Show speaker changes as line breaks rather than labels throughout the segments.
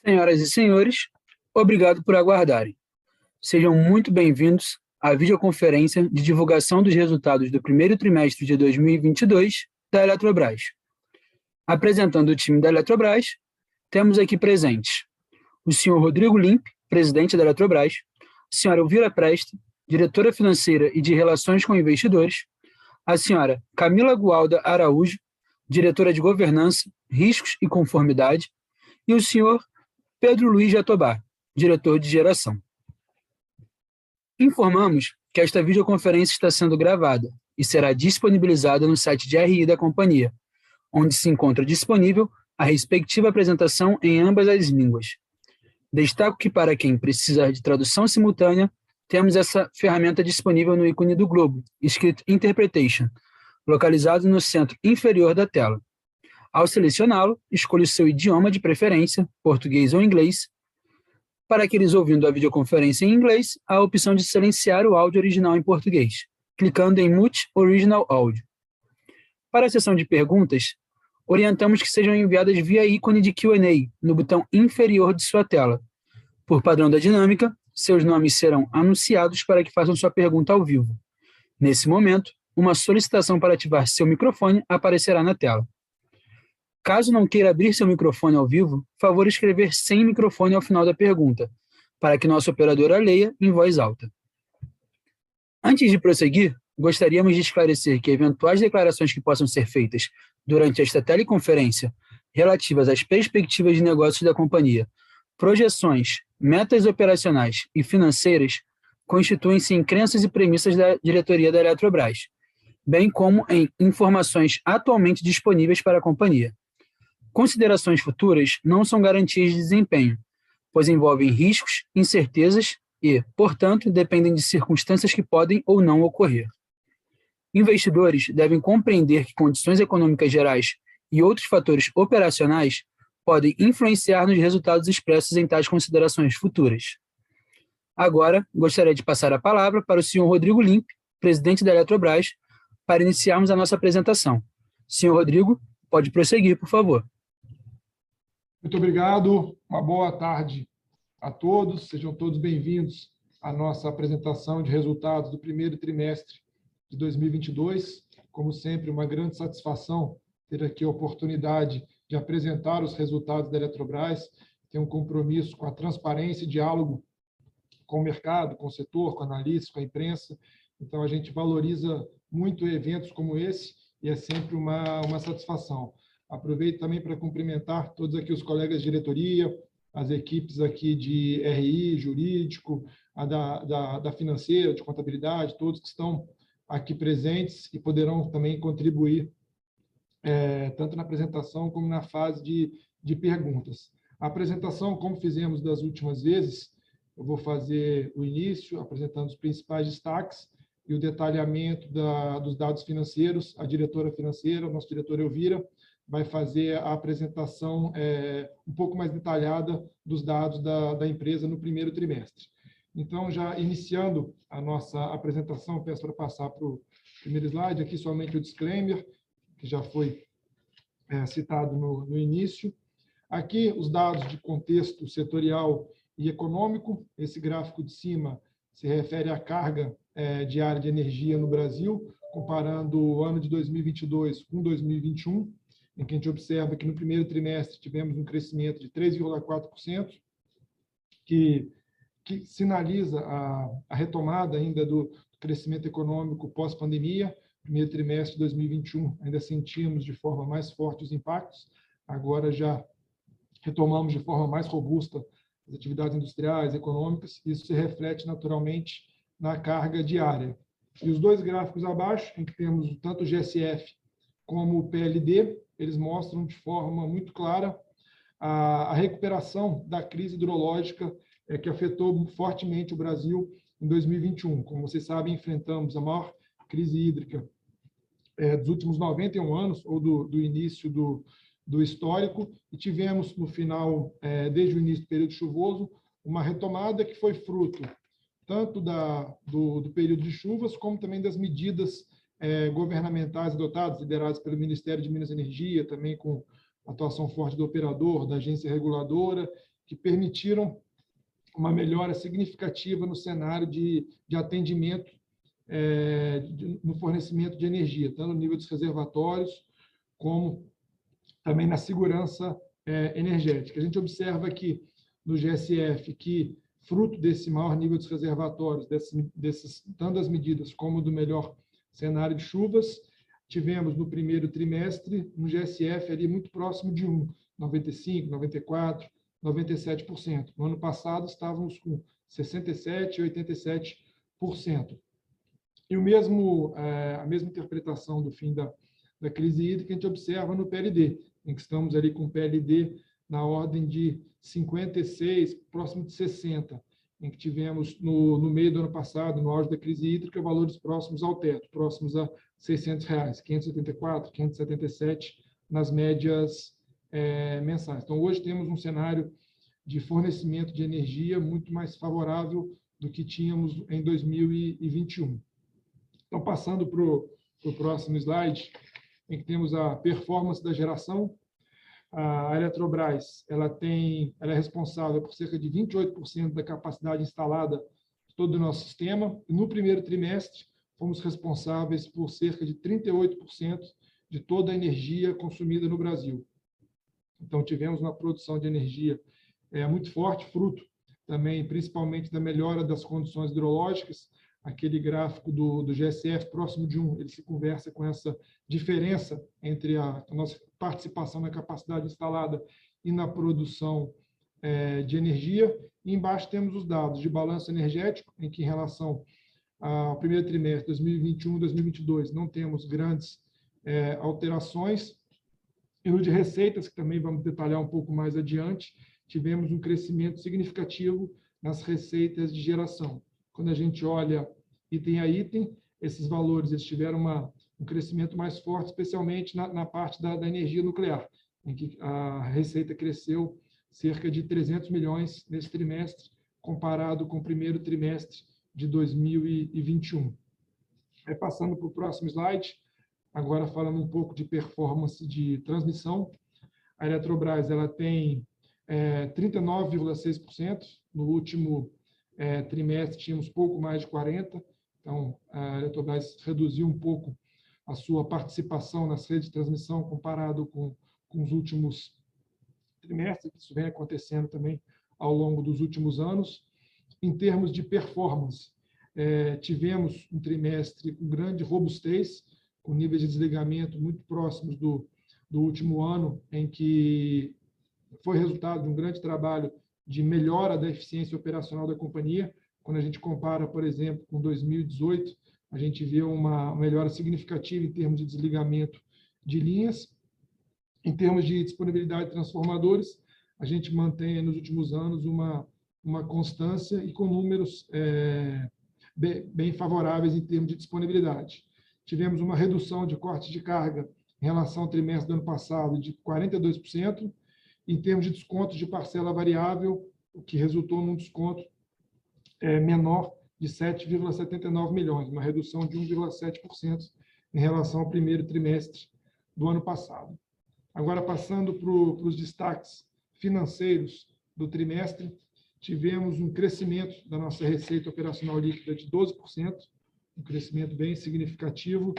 Senhoras e senhores, obrigado por aguardarem. Sejam muito bem-vindos à videoconferência de divulgação dos resultados do primeiro trimestre de 2022 da Eletrobras. Apresentando o time da Eletrobras, temos aqui presentes o senhor Rodrigo Limp, presidente da Eletrobras, a senhora Elvira Presta, diretora financeira e de Relações com Investidores, a senhora Camila Gualda Araújo, diretora de Governança, Riscos e Conformidade, e o senhor Pedro Luiz Jatobá, diretor de Geração. Informamos que esta videoconferência está sendo gravada e será disponibilizada no site de RI da companhia, onde se encontra disponível a respectiva apresentação em ambas as línguas. Destaco que, para quem precisar de tradução simultânea, temos essa ferramenta disponível no ícone do globo, escrito Interpretation, localizado no centro inferior da tela. Ao selecioná-lo, escolha o seu idioma de preferência, português ou inglês. Para aqueles ouvindo a videoconferência em inglês, há a opção de silenciar o áudio original em português, clicando em Mute Original Audio. Para a sessão de perguntas, orientamos que sejam enviadas via ícone de Q&A no botão inferior de sua tela. Por padrão da dinâmica, seus nomes serão anunciados para que façam sua pergunta ao vivo. Nesse momento, uma solicitação para ativar seu microfone aparecerá na tela. Caso não queira abrir seu microfone ao vivo, favor escrever sem microfone ao final da pergunta, para que nossa operadora leia em voz alta. Antes de prosseguir, gostaríamos de esclarecer que eventuais declarações que possam ser feitas durante esta teleconferência relativas às perspectivas de negócios da companhia, projeções, metas operacionais e financeiras constituem-se em crenças e premissas da diretoria da Eletrobras, bem como em informações atualmente disponíveis para a companhia. Considerações futuras não são garantias de desempenho, pois envolvem riscos, incertezas e, portanto, dependem de circunstâncias que podem ou não ocorrer. Investidores devem compreender que condições econômicas gerais e outros fatores operacionais podem influenciar nos resultados expressos em tais considerações futuras. Agora, gostaria de passar a palavra para o senhor Rodrigo Limp, presidente da Eletrobras, para iniciarmos a nossa apresentação. Senhor Rodrigo, pode prosseguir, por favor.
Muito obrigado, uma boa tarde a todos, sejam todos bem-vindos à nossa apresentação de resultados do primeiro trimestre de 2022. Como sempre, uma grande satisfação ter aqui a oportunidade de apresentar os resultados da Eletrobras, tem um compromisso com a transparência e diálogo com o mercado, com o setor, com analistas, com a imprensa. Então, a gente valoriza muito eventos como esse e é sempre uma satisfação. Aproveito também para cumprimentar todos aqui os colegas de diretoria, as equipes aqui de RI, jurídico, a da financeira, de contabilidade, todos que estão aqui presentes e poderão também contribuir tanto na apresentação como na fase de perguntas. A apresentação, como fizemos das últimas vezes, eu vou fazer o início, apresentando os principais destaques e o detalhamento dos dados financeiros. A diretora financeira, a nossa diretora Elvira, vai fazer a apresentação um pouco mais detalhada dos dados da empresa no primeiro trimestre. Então, já iniciando a nossa apresentação, peço para passar para o primeiro slide, aqui somente o disclaimer, que já foi citado no início. Aqui, os dados de contexto setorial e econômico. Esse gráfico de cima se refere à carga diária de energia no Brasil, comparando o ano de 2022 com 2021, em que a gente observa que no primeiro trimestre tivemos um crescimento de 3,4%, que sinaliza a retomada ainda do crescimento econômico pós-pandemia. Primeiro trimestre de 2021 ainda sentimos de forma mais forte os impactos, agora já retomamos de forma mais robusta as atividades industriais, econômicas, isso se reflete naturalmente na carga diária. E os dois gráficos abaixo, em que temos tanto o GSF como o PLD, eles mostram de forma muito clara a recuperação da crise hidrológica que afetou fortemente o Brasil em 2021. Como vocês sabem, enfrentamos a maior crise hídrica dos últimos 91 anos, ou do início do histórico, e tivemos no final, desde o início do período chuvoso, uma retomada que foi fruto tanto do período de chuvas, como também das medidas governamentais adotadas, lideradas pelo Ministério de Minas e Energia, também com atuação forte do operador, da agência reguladora, que permitiram uma melhora significativa no cenário de atendimento no fornecimento de energia, tanto no nível dos reservatórios, como também na segurança energética. A gente observa aqui no GSF que, fruto desse maior nível dos reservatórios, tanto das medidas como do melhor cenário de chuvas, tivemos no primeiro trimestre, no GSF, ali muito próximo de 95%, 94%, 97%. No ano passado, estávamos com 67% e 87%. E a mesma interpretação do fim da crise hídrica a gente observa no PLD, em que estamos ali com o PLD na ordem de 56, próximo de 60, em que tivemos no meio do ano passado, no auge da crise hídrica, valores próximos ao teto, próximos a R$ 600, 584, 577 nas médias mensais. Então, hoje temos um cenário de fornecimento de energia muito mais favorável do que tínhamos em 2021. Então, passando para o próximo slide, em que temos a performance da geração. A Eletrobras ela é responsável por cerca de 28% da capacidade instalada de todo o nosso sistema. E no primeiro trimestre, fomos responsáveis por cerca de 38% de toda a energia consumida no Brasil. Então, tivemos uma produção de energia muito forte, fruto também, principalmente, da melhora das condições hidrológicas. Aquele gráfico do GSF próximo de 1, ele se conversa com essa diferença entre a nossa participação na capacidade instalada e na produção de energia. E embaixo temos os dados de balanço energético, em que, em relação ao primeiro trimestre 2021 e 2022, não temos grandes alterações. E no de receitas, que também vamos detalhar um pouco mais adiante, tivemos um crescimento significativo nas receitas de geração. Quando a gente olha item a item, esses valores eles tiveram um crescimento mais forte, especialmente na parte da energia nuclear, em que a receita cresceu cerca de 300 milhões nesse trimestre, comparado com o primeiro trimestre de 2021. Passando para o próximo slide, agora falando um pouco de performance de transmissão. A Eletrobras ela tem 39,6%, no último trimestre tínhamos pouco mais de 40%, então a Eletrobras reduziu um pouco a sua participação nas redes de transmissão comparado com os últimos trimestres, isso vem acontecendo também ao longo dos últimos anos. Em termos de performance, tivemos um trimestre com grande robustez, com níveis de desligamento muito próximos do último ano, em que foi resultado de um grande trabalho de melhora da eficiência operacional da companhia. Quando a gente compara, por exemplo, com 2018, a gente vê uma melhora significativa em termos de desligamento de linhas. Em termos de disponibilidade de transformadores, a gente mantém nos últimos anos uma constância e com números bem favoráveis em termos de disponibilidade. Tivemos uma redução de corte de carga em relação ao trimestre do ano passado de 42%, em termos de descontos de parcela variável, o que resultou num desconto menor de 7,79 milhões, uma redução de 1,7% em relação ao primeiro trimestre do ano passado. Agora, passando para os destaques financeiros do trimestre, tivemos um crescimento da nossa receita operacional líquida de 12%, um crescimento bem significativo,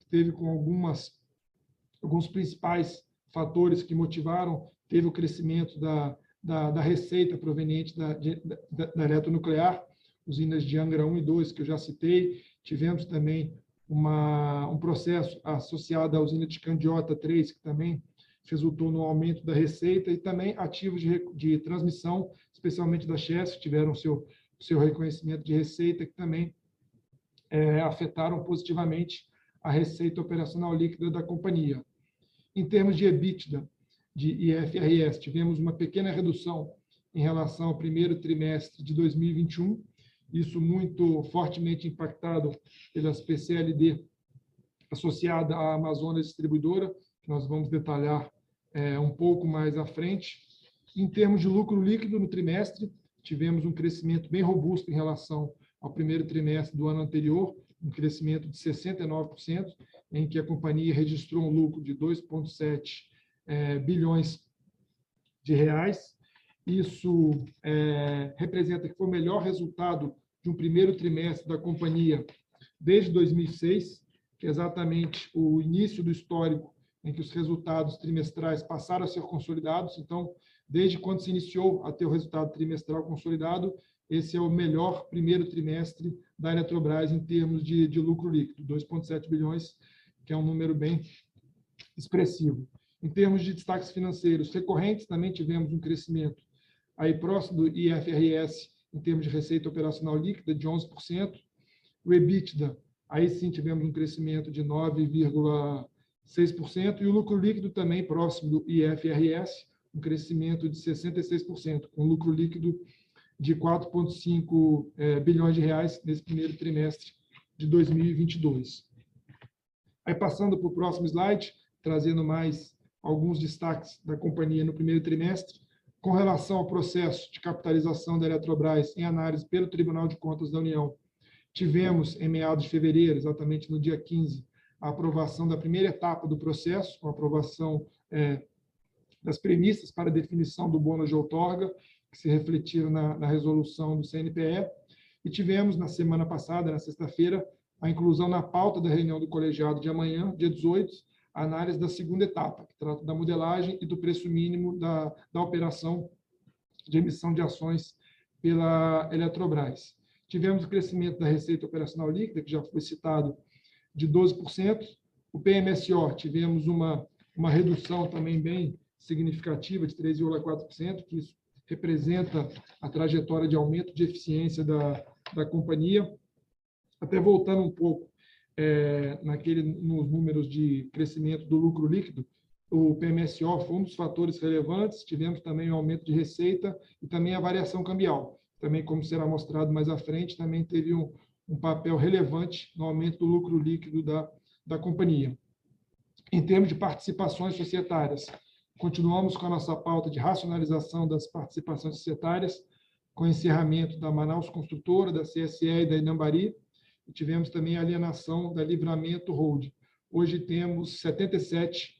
teve com alguns principais fatores que motivaram, teve o crescimento da receita proveniente da eletronuclear, usinas de Angra 1 e 2, que eu já citei. Tivemos também um processo associado à usina de Candiota 3, que também resultou no aumento da receita, e também ativos de transmissão, especialmente da Chesf, que tiveram seu reconhecimento de receita, que também afetaram positivamente a receita operacional líquida da companhia. Em termos de EBITDA, de IFRS, tivemos uma pequena redução em relação ao primeiro trimestre de 2021, isso muito fortemente impactado pelas PCLD associada à Amazonas Distribuidora, que nós vamos detalhar um pouco mais à frente. Em termos de lucro líquido no trimestre, tivemos um crescimento bem robusto em relação ao primeiro trimestre do ano anterior, um crescimento de 69%, em que a companhia registrou um lucro de 2,7 bilhões de reais. Isso representa que foi o melhor resultado de um primeiro trimestre da companhia desde 2006, que é exatamente o início do histórico em que os resultados trimestrais passaram a ser consolidados. Então, desde quando se iniciou a ter o resultado trimestral consolidado, esse é o melhor primeiro trimestre da Eletrobras em termos de lucro líquido, 2,7 bilhões, que é um número bem expressivo. Em termos de destaques financeiros recorrentes, também tivemos um crescimento aí próximo do IFRS em termos de receita operacional líquida de 11%. O EBITDA, aí sim tivemos um crescimento de 9,6%, e o lucro líquido também próximo do IFRS, um crescimento de 66%, com lucro líquido de 4,5 bilhões de reais nesse primeiro trimestre de 2022. Aí, passando para o próximo slide, trazendo mais alguns destaques da companhia no primeiro trimestre, com relação ao processo de capitalização da Eletrobras em análise pelo Tribunal de Contas da União. Tivemos, em meados de fevereiro, exatamente no dia 15, a aprovação da primeira etapa do processo, com a aprovação das premissas para a definição do bônus de outorga, que se refletiram na resolução do CNPE, e tivemos, na semana passada, na sexta-feira, a inclusão na pauta da reunião do colegiado de amanhã, dia 18, a análise da segunda etapa, que trata da modelagem e do preço mínimo da operação de emissão de ações pela Eletrobras. Tivemos o crescimento da receita operacional líquida, que já foi citado, de 12%. O PMSO, tivemos uma redução também bem significativa, de 3,4%, que isso representa a trajetória de aumento de eficiência da companhia. Até voltando um pouco nos números de crescimento do lucro líquido, o PMSO foi um dos fatores relevantes. Tivemos também o aumento de receita e também a variação cambial. Também, como será mostrado mais à frente, também teve um papel relevante no aumento do lucro líquido da companhia. Em termos de participações societárias, continuamos com a nossa pauta de racionalização das participações societárias, com o encerramento da Manaus Construtora, da CSE e da Inambari, e tivemos também a alienação da Livramento Holding. Hoje temos 77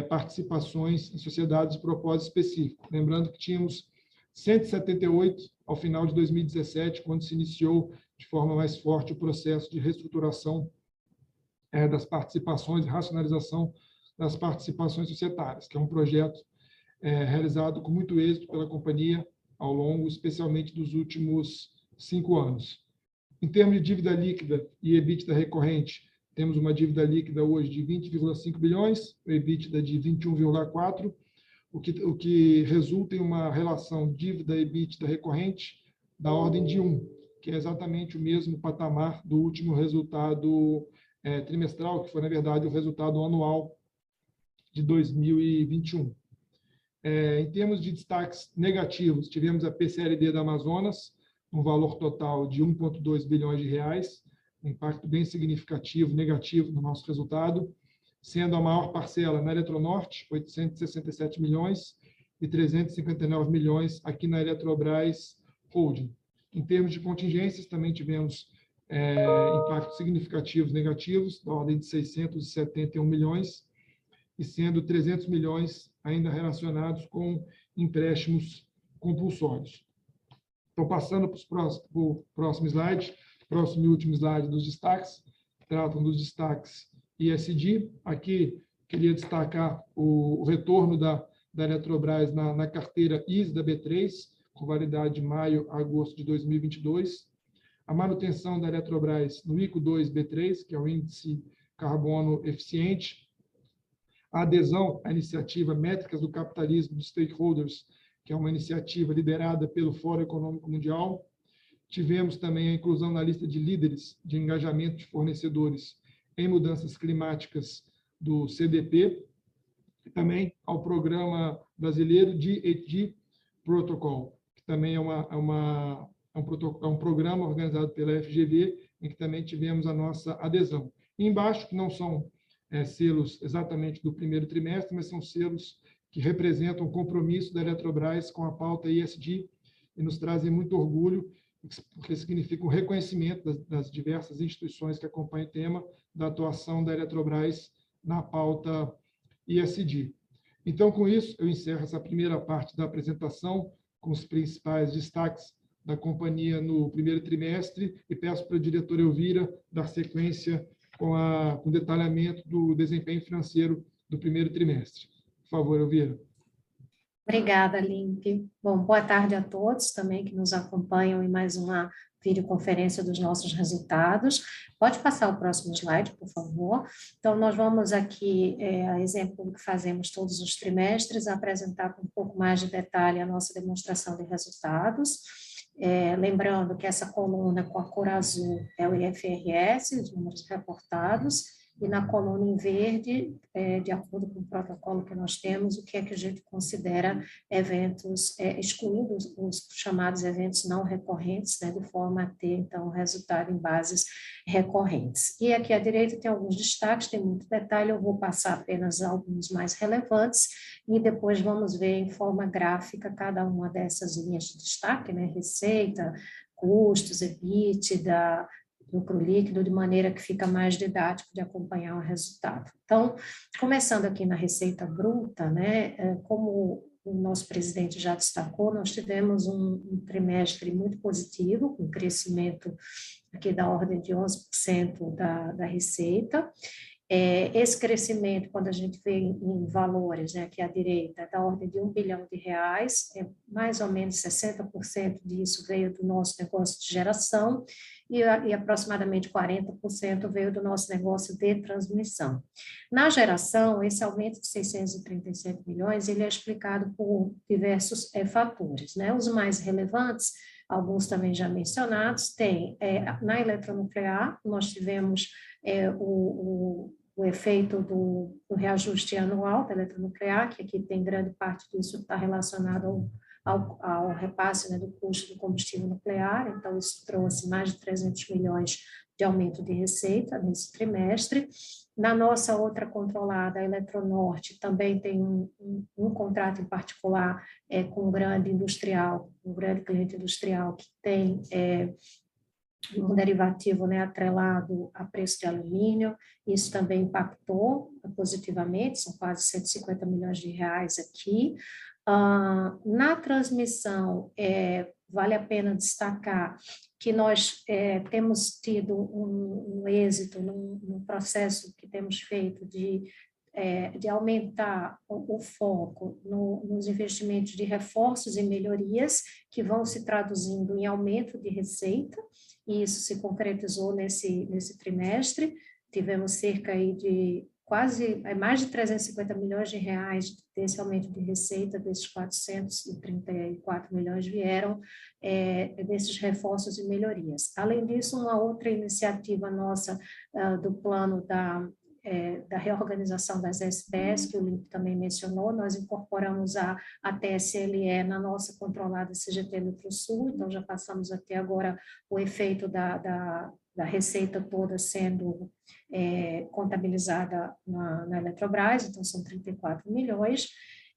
participações em sociedades de propósito específico. Lembrando que tínhamos 178 ao final de 2017, quando se iniciou de forma mais forte o processo de reestruturação das participações e racionalização das participações societárias, que é um projeto realizado com muito êxito pela companhia ao longo, especialmente, dos últimos 5 anos. Em termos de dívida líquida e EBITDA recorrente, temos uma dívida líquida hoje de 20,5 bilhões, o EBITDA de 21,4, o que resulta em uma relação dívida-EBITDA recorrente da ordem de 1, que é exatamente o mesmo patamar do último resultado trimestral, que foi, na verdade, o resultado anual de 2021. Em termos de destaques negativos, tivemos a PCLD da Amazonas, um valor total de 1,2 bilhões de reais, um impacto bem significativo, negativo no nosso resultado, sendo a maior parcela na Eletronorte, 867 milhões, e 359 milhões aqui na Eletrobras Holding. Em termos de contingências, também tivemos impactos significativos negativos, da ordem de 671 milhões, e sendo 300 milhões ainda relacionados com empréstimos compulsórios. Então, passando para o próximo slide, próximo e último slide dos destaques, tratam dos destaques ESG. Aqui, queria destacar o retorno da Eletrobras na carteira ISE da B3, com validade de maio a agosto de 2022. A manutenção da Eletrobras no ICO2 B3, que é o Índice Carbono Eficiente. A adesão à iniciativa Métricas do Capitalismo dos Stakeholders, que é uma iniciativa liderada pelo Fórum Econômico Mundial. Tivemos também a inclusão na lista de líderes de engajamento de fornecedores em mudanças climáticas do CDP, e também ao Programa Brasileiro de ESG Protocol, que também é um programa organizado pela FGV, em que também tivemos a nossa adesão. E embaixo, que não são selos exatamente do primeiro trimestre, mas são selos que representam o compromisso da Eletrobras com a pauta ESG e nos trazem muito orgulho, porque significa um reconhecimento das diversas instituições que acompanham o tema da atuação da Eletrobras na pauta ESG. Então, com isso, eu encerro essa primeira parte da apresentação, com os principais destaques da companhia no primeiro trimestre e peço para a diretora Elvira dar sequência com o detalhamento do desempenho financeiro do primeiro trimestre. Por favor, Elvira.
Obrigada, Limpe. Bom, boa tarde a todos também que nos acompanham em mais uma videoconferência dos nossos resultados. Pode passar o próximo slide, por favor. Então, nós vamos aqui, a exemplo do que fazemos todos os trimestres, apresentar com um pouco mais de detalhe a nossa demonstração de resultados. Lembrando que essa coluna com a cor azul é o IFRS, os números reportados, e na coluna em verde, de acordo com o protocolo que nós temos, o que é que a gente considera eventos, excluindo os chamados eventos não recorrentes, né, de forma a ter, então, resultado em bases recorrentes. E aqui à direita tem alguns destaques, tem muito detalhe, eu vou passar apenas alguns mais relevantes, e depois vamos ver em forma gráfica cada uma dessas linhas de destaque, né, receita, custos, EBITDA, lucro líquido, de maneira que fica mais didático de acompanhar o resultado. Então, começando aqui na receita bruta, né, como o nosso presidente já destacou, nós tivemos um trimestre muito positivo, com crescimento aqui da ordem de 11% da receita. Esse crescimento, quando a gente vê em valores, né, aqui à direita, da ordem de R$1 bilhão, mais ou menos 60% disso veio do nosso negócio de geração e aproximadamente 40% veio do nosso negócio de transmissão. Na geração, esse aumento de 637 milhões, ele é explicado por diversos fatores, né? Os mais relevantes, alguns também já mencionados, na eletronuclear, nós tivemos o efeito do reajuste anual da eletronuclear, que aqui tem grande parte disso está relacionado ao repasse, né, do custo do combustível nuclear, então isso trouxe mais de 300 milhões de aumento de receita nesse trimestre. Na nossa outra controlada, a Eletronorte, também tem um contrato em particular com um grande cliente industrial que tem um derivativo, né, atrelado a preço de alumínio, isso também impactou positivamente, são quase 150 milhões de reais aqui. Na transmissão, vale a pena destacar que nós temos tido um êxito num processo que temos feito de aumentar o foco nos investimentos de reforços e melhorias que vão se traduzindo em aumento de receita, e isso se concretizou nesse trimestre. Tivemos cerca aí de mais de 350 milhões de reais desse aumento de receita, desses 434 milhões vieram desses reforços e melhorias. Além disso, uma outra iniciativa nossa do plano da reorganização das SPS, que o Limpe também mencionou, nós incorporamos a TSLE na nossa controlada CGT Eletrosul, então já passamos até agora o efeito da receita toda sendo contabilizada na Eletrobras, então são 34 milhões,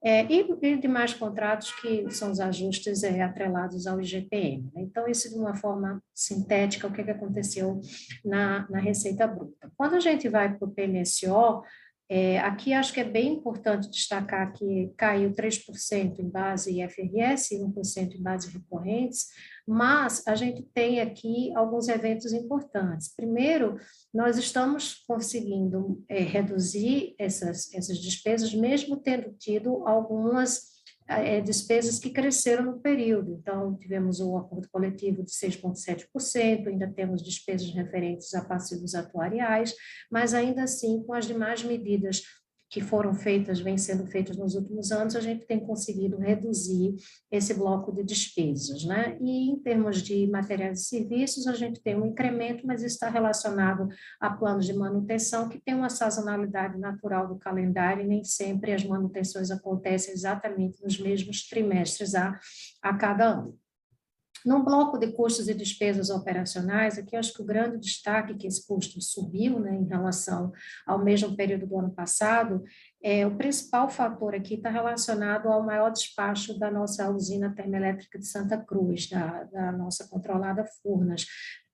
e demais contratos que são os ajustes atrelados ao IGPM. Então, isso de uma forma sintética, o que aconteceu na receita bruta. Quando a gente vai para o PMSO, aqui acho que é bem importante destacar que caiu 3% em base IFRS e 1% em base recorrentes, mas a gente tem aqui alguns eventos importantes. Primeiro, nós estamos conseguindo reduzir essas despesas, mesmo tendo tido algumas despesas que cresceram no período. Então, tivemos um acordo coletivo de 6,7%, ainda temos despesas referentes a passivos atuariais, mas ainda assim, com as demais medidas que vêm sendo feitas nos últimos anos, a gente tem conseguido reduzir esse bloco de despesas, né? E em termos de materiais e serviços, a gente tem um incremento, mas isso está relacionado a planos de manutenção que tem uma sazonalidade natural do calendário e nem sempre as manutenções acontecem exatamente nos mesmos trimestres a cada ano. No bloco de custos e despesas operacionais, aqui eu acho que o grande destaque é que esse custo subiu, né, em relação ao mesmo período do ano passado. O principal fator aqui está relacionado ao maior despacho da nossa usina termoelétrica de Santa Cruz, da nossa controlada Furnas.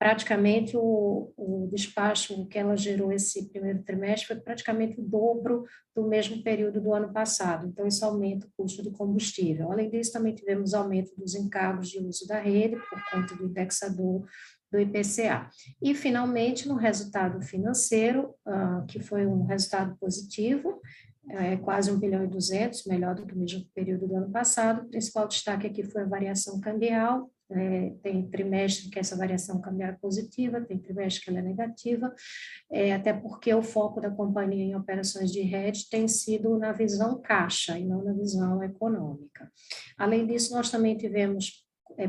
praticamente o despacho que ela gerou esse primeiro trimestre foi praticamente o dobro do mesmo período do ano passado. Então, isso aumenta o custo do combustível. Além disso, também tivemos aumento dos encargos de uso da rede por conta do indexador do IPCA. E, finalmente, no resultado financeiro, que foi um resultado positivo, quase 1,2 bilhão, melhor do que o mesmo período do ano passado. O principal destaque aqui foi a variação cambial. Tem trimestre que essa variação cambial é positiva, tem trimestre que ela é negativa, até porque o foco da companhia em operações de hedge tem sido na visão caixa e não na visão econômica. Além disso, nós também tivemos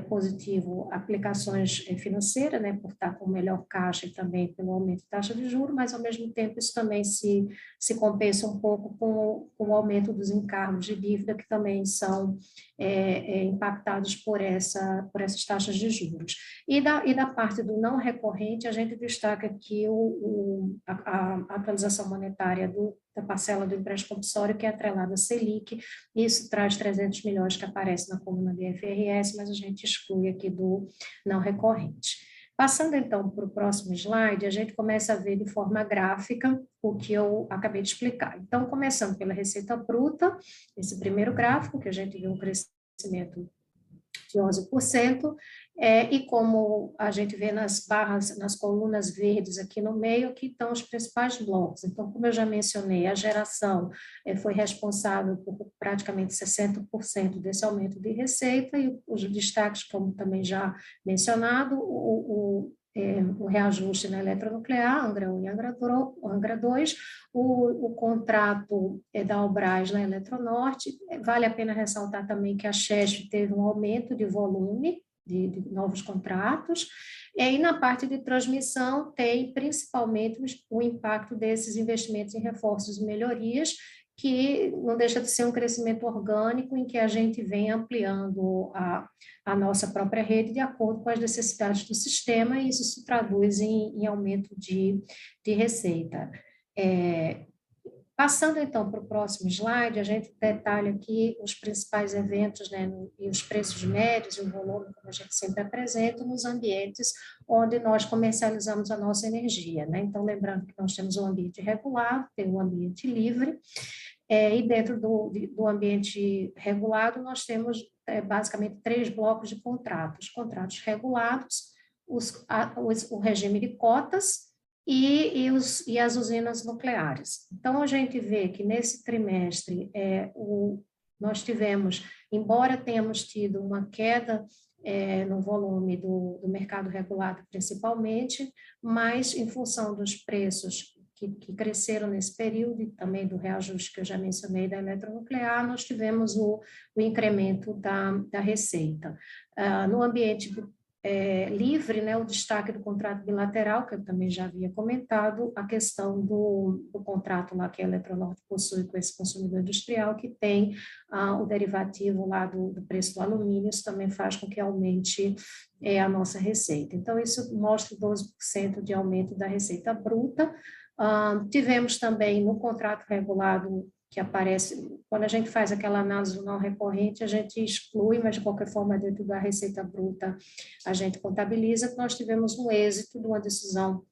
positivo aplicações financeiras, né, por estar com melhor caixa e também pelo aumento de taxa de juros, mas ao mesmo tempo isso também se compensa um pouco com o aumento dos encargos de dívida que também são impactados por essas taxas de juros. E da parte do não recorrente, a gente destaca aqui a atualização monetária da parcela do empréstimo compulsório, que é atrelada à Selic. Isso traz 300 milhões que aparece na coluna do IFRS, mas a gente exclui aqui do não recorrente. Passando, então, para o próximo slide, a gente começa a ver de forma gráfica o que eu acabei de explicar. Então, começando pela receita bruta, esse primeiro gráfico, que a gente viu um crescimento de 11%, e como a gente vê nas barras, nas colunas verdes aqui no meio, aqui estão os principais blocos. Então, como eu já mencionei, a geração foi responsável por praticamente 60% desse aumento de receita, e os destaques, como também já mencionado, o reajuste na eletronuclear, Angra 1 e Angra 2, o contrato da Albras na Eletronorte. Vale a pena ressaltar também que a Chesf teve um aumento de volume de novos contratos, e na parte de transmissão tem principalmente o impacto desses investimentos em reforços e melhorias, que não deixa de ser um crescimento orgânico em que a gente vem ampliando a nossa própria rede de acordo com as necessidades do sistema, e isso se traduz em aumento de receita. Passando, então, para o próximo slide, a gente detalha aqui os principais eventos, né, e os preços médios e o volume, como a gente sempre apresenta, nos ambientes onde nós comercializamos a nossa energia, né? Então, lembrando que nós temos um ambiente regulado, tem um ambiente livre, e dentro do ambiente regulado nós temos basicamente 3 blocos de contratos: contratos regulados, o regime de cotas, e as usinas nucleares. Então, a gente vê que nesse trimestre nós tivemos, embora tenhamos tido uma queda no volume do mercado regulado principalmente, mas em função dos preços que cresceram nesse período e também do reajuste que eu já mencionei da eletronuclear, nós tivemos o incremento da receita. No ambiente livre, né, o destaque do contrato bilateral, que eu também já havia comentado, a questão do contrato lá que a Eletronorte possui com esse consumidor industrial, que tem o derivativo lá do preço do alumínio. Isso também faz com que aumente a nossa receita. Então, isso mostra 12% de aumento da receita bruta. Tivemos também no contrato regulado, que aparece, quando a gente faz aquela análise do não recorrente, a gente exclui, mas de qualquer forma dentro da receita bruta a gente contabiliza, que nós tivemos um êxito de uma decisão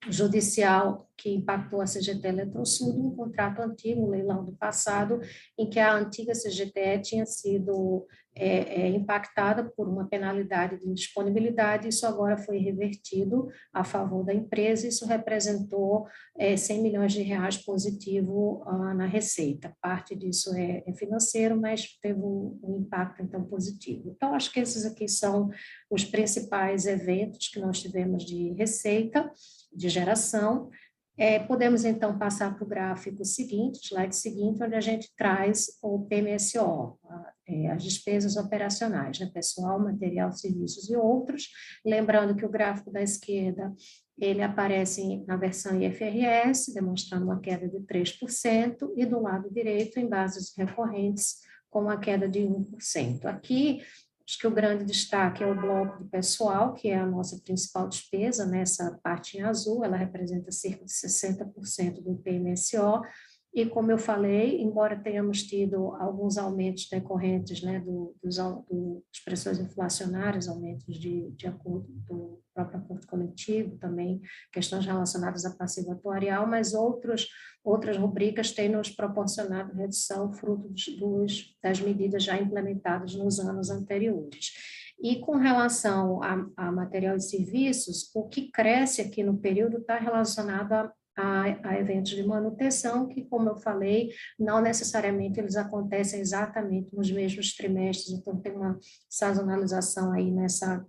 judicial que impactou a CGT Eletrosul, um contrato antigo, um leilão do passado, em que a antiga CGTE tinha sido impactada por uma penalidade de indisponibilidade. Isso agora foi revertido a favor da empresa. Isso representou 100 milhões de reais positivo na receita. Parte disso é financeiro, mas teve um impacto, então, positivo. Então, acho que esses aqui são os principais eventos que nós tivemos de receita, de geração. Podemos, então, passar para o gráfico seguinte, slide seguinte, onde a gente traz o PMSO, as despesas operacionais, né, pessoal, material, serviços e outros. Lembrando que o gráfico da esquerda, ele aparece na versão IFRS, demonstrando uma queda de 3%, e do lado direito, em bases recorrentes, com uma queda de 1%. Aqui, acho que o grande destaque é o bloco de pessoal, que é a nossa principal despesa, nessa parte em azul, ela representa cerca de 60% do PMSO, e como eu falei, embora tenhamos tido alguns aumentos decorrentes, né, das pressões inflacionárias, aumentos de acordo próprio acordo coletivo, também questões relacionadas a passivo atuarial, mas outras rubricas têm nos proporcionado redução fruto das medidas já implementadas nos anos anteriores. E com relação a material e serviços, o que cresce aqui no período está relacionado a eventos de manutenção, que, como eu falei, não necessariamente eles acontecem exatamente nos mesmos trimestres, então tem uma sazonalização aí nessa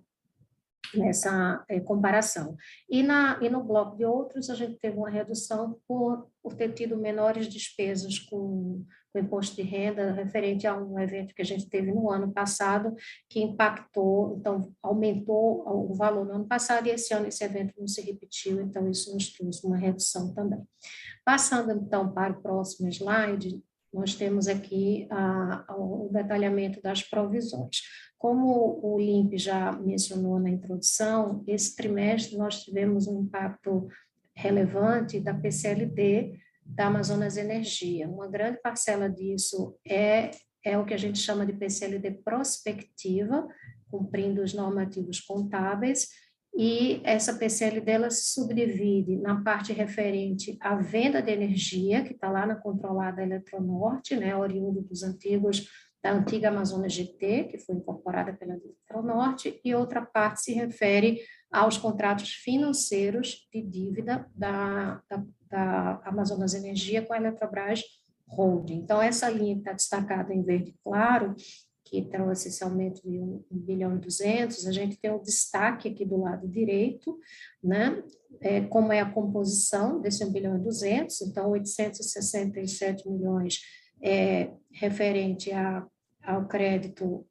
comparação. E no bloco de outros, a gente teve uma redução por ter tido menores despesas com o imposto de renda, referente a um evento que a gente teve no ano passado, que impactou, então, aumentou o valor no ano passado, e esse ano esse evento não se repetiu, então isso nos trouxe uma redução também. Passando, então, para o próximo slide, nós temos aqui o detalhamento das provisões. Como o Limp já mencionou na introdução, esse trimestre nós tivemos um impacto relevante da PCLD da Amazonas Energia. Uma grande parcela disso é o que a gente chama de PCLD prospectiva, cumprindo os normativos contábeis, e essa PCLD ela se subdivide na parte referente à venda de energia, que está lá na controlada Eletronorte, né, oriundo da antiga Amazonas GT, que foi incorporada pela Eletronorte, e outra parte se refere aos contratos financeiros de dívida da Amazonas Energia com a Eletrobras Holding. Então, essa linha que está destacada em verde claro, que trouxe esse aumento de 1 bilhão e 200, a gente tem um destaque aqui do lado direito, né? Como é a composição desse 1 bilhão e 200, então 867 milhões referente ao crédito,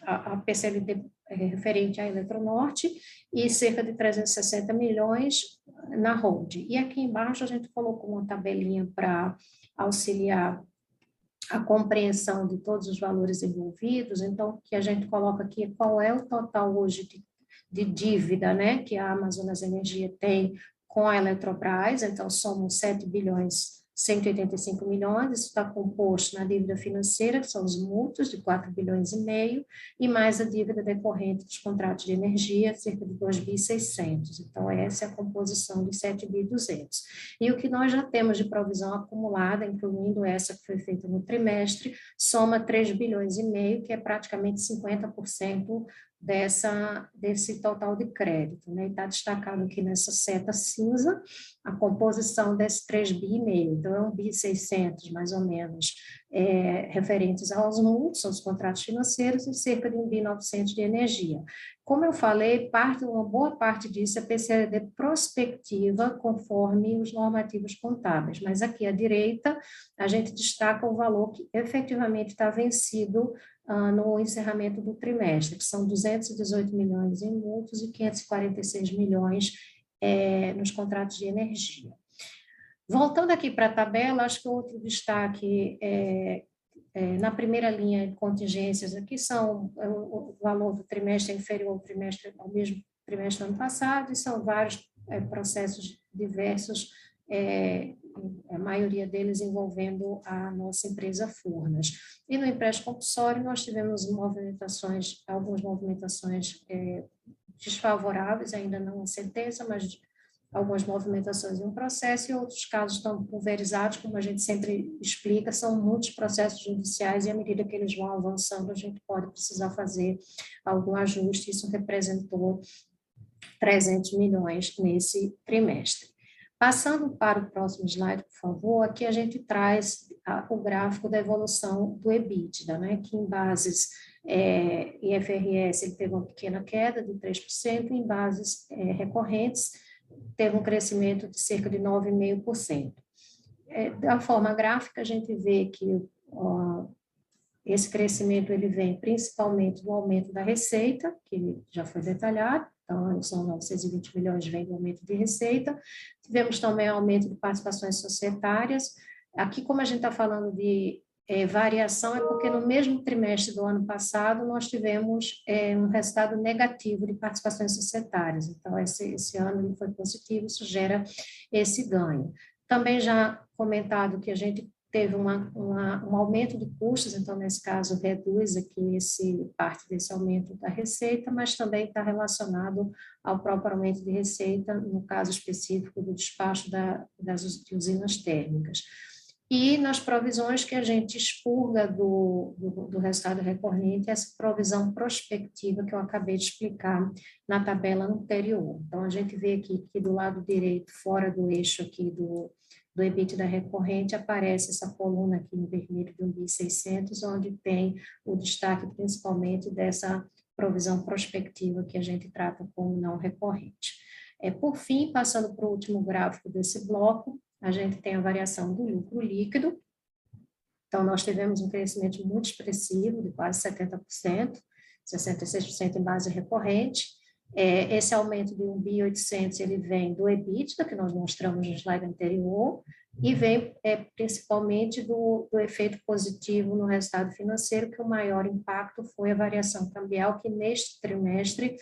a PCLD referente à Eletronorte, e cerca de 360 milhões na Holding. E aqui embaixo a gente colocou uma tabelinha para auxiliar a compreensão de todos os valores envolvidos. Então, o que a gente coloca aqui é qual é o total hoje de dívida, né, que a Amazonas Energia tem com a Eletrobras. Então, somos 7 bilhões 185 milhões, isso está composto na dívida financeira, que são os mútuos, de 4 bilhões e meio, e mais a dívida decorrente dos contratos de energia, cerca de 2 bi 600. Então, essa é a composição de 7 bi 200. E o que nós já temos de provisão acumulada, incluindo essa que foi feita no trimestre, soma 3 bilhões e meio, que é praticamente 50% desse total de crédito, né? Está destacado aqui nessa seta cinza a composição desse 3 bi e meio, então é 1 bi 600 mais ou menos, referentes aos mútuos, aos contratos financeiros, e cerca de 1 bi 900 de energia. Como eu falei, uma boa parte disso é PCLD prospectiva, conforme os normativos contábeis, mas aqui à direita a gente destaca o valor que efetivamente está vencido no encerramento do trimestre, que são 218 milhões em mútuos e 546 milhões nos contratos de energia. Voltando aqui para a tabela, acho que outro destaque na primeira linha de contingências aqui são o valor do trimestre inferior ao mesmo trimestre do ano passado, e são vários processos diversos, a maioria deles envolvendo a nossa empresa Furnas. E no empréstimo compulsório nós tivemos algumas movimentações desfavoráveis, ainda não a sentença, mas algumas movimentações em um processo, e outros casos estão pulverizados, como a gente sempre explica, são muitos processos judiciais, e à medida que eles vão avançando, a gente pode precisar fazer algum ajuste. Isso representou 300 milhões nesse trimestre. Passando para o próximo slide, por favor, aqui a gente traz o gráfico da evolução do EBITDA, né, que em bases IFRS ele teve uma pequena queda de 3%, em bases recorrentes teve um crescimento de cerca de 9,5%. Da forma gráfica, a gente vê que esse crescimento ele vem principalmente do aumento da receita, que já foi detalhado, então são 920 milhões vem do aumento de receita. Tivemos também aumento de participações societárias. Aqui, como a gente está falando de variação, é porque no mesmo trimestre do ano passado nós tivemos um resultado negativo de participações societárias. Então, esse ano ele foi positivo, isso gera esse ganho. Também já comentado que a gente teve um aumento de custos, então, nesse caso, reduz aqui parte desse aumento da receita, mas também está relacionado ao próprio aumento de receita, no caso específico do despacho das usinas térmicas. E nas provisões que a gente expurga do resultado recorrente, essa provisão prospectiva que eu acabei de explicar na tabela anterior. Então, a gente vê aqui que do lado direito, fora do eixo aqui do EBITDA recorrente, aparece essa coluna aqui em vermelho de 1.600, onde tem o destaque principalmente dessa provisão prospectiva que a gente trata como não recorrente. Por fim, passando para o último gráfico desse bloco, a gente tem a variação do lucro líquido. Então, nós tivemos um crescimento muito expressivo, de quase 70%, 66% em base recorrente. Esse aumento de 1.800, ele vem do EBITDA, que nós mostramos no slide anterior, e vem principalmente do efeito positivo no resultado financeiro, que o maior impacto foi a variação cambial, que neste trimestre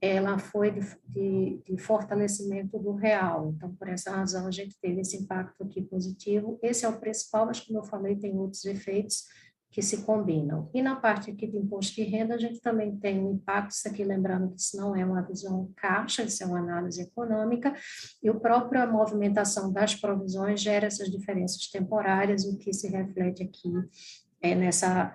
ela foi de fortalecimento do real. Então, por essa razão, a gente teve esse impacto aqui positivo. Esse é o principal, mas, como eu falei, tem outros efeitos que se combinam. E na parte aqui de imposto de renda, a gente também tem um impacto, isso aqui lembrando que isso não é uma visão caixa, isso é uma análise econômica, e a própria movimentação das provisões gera essas diferenças temporárias, o que se reflete aqui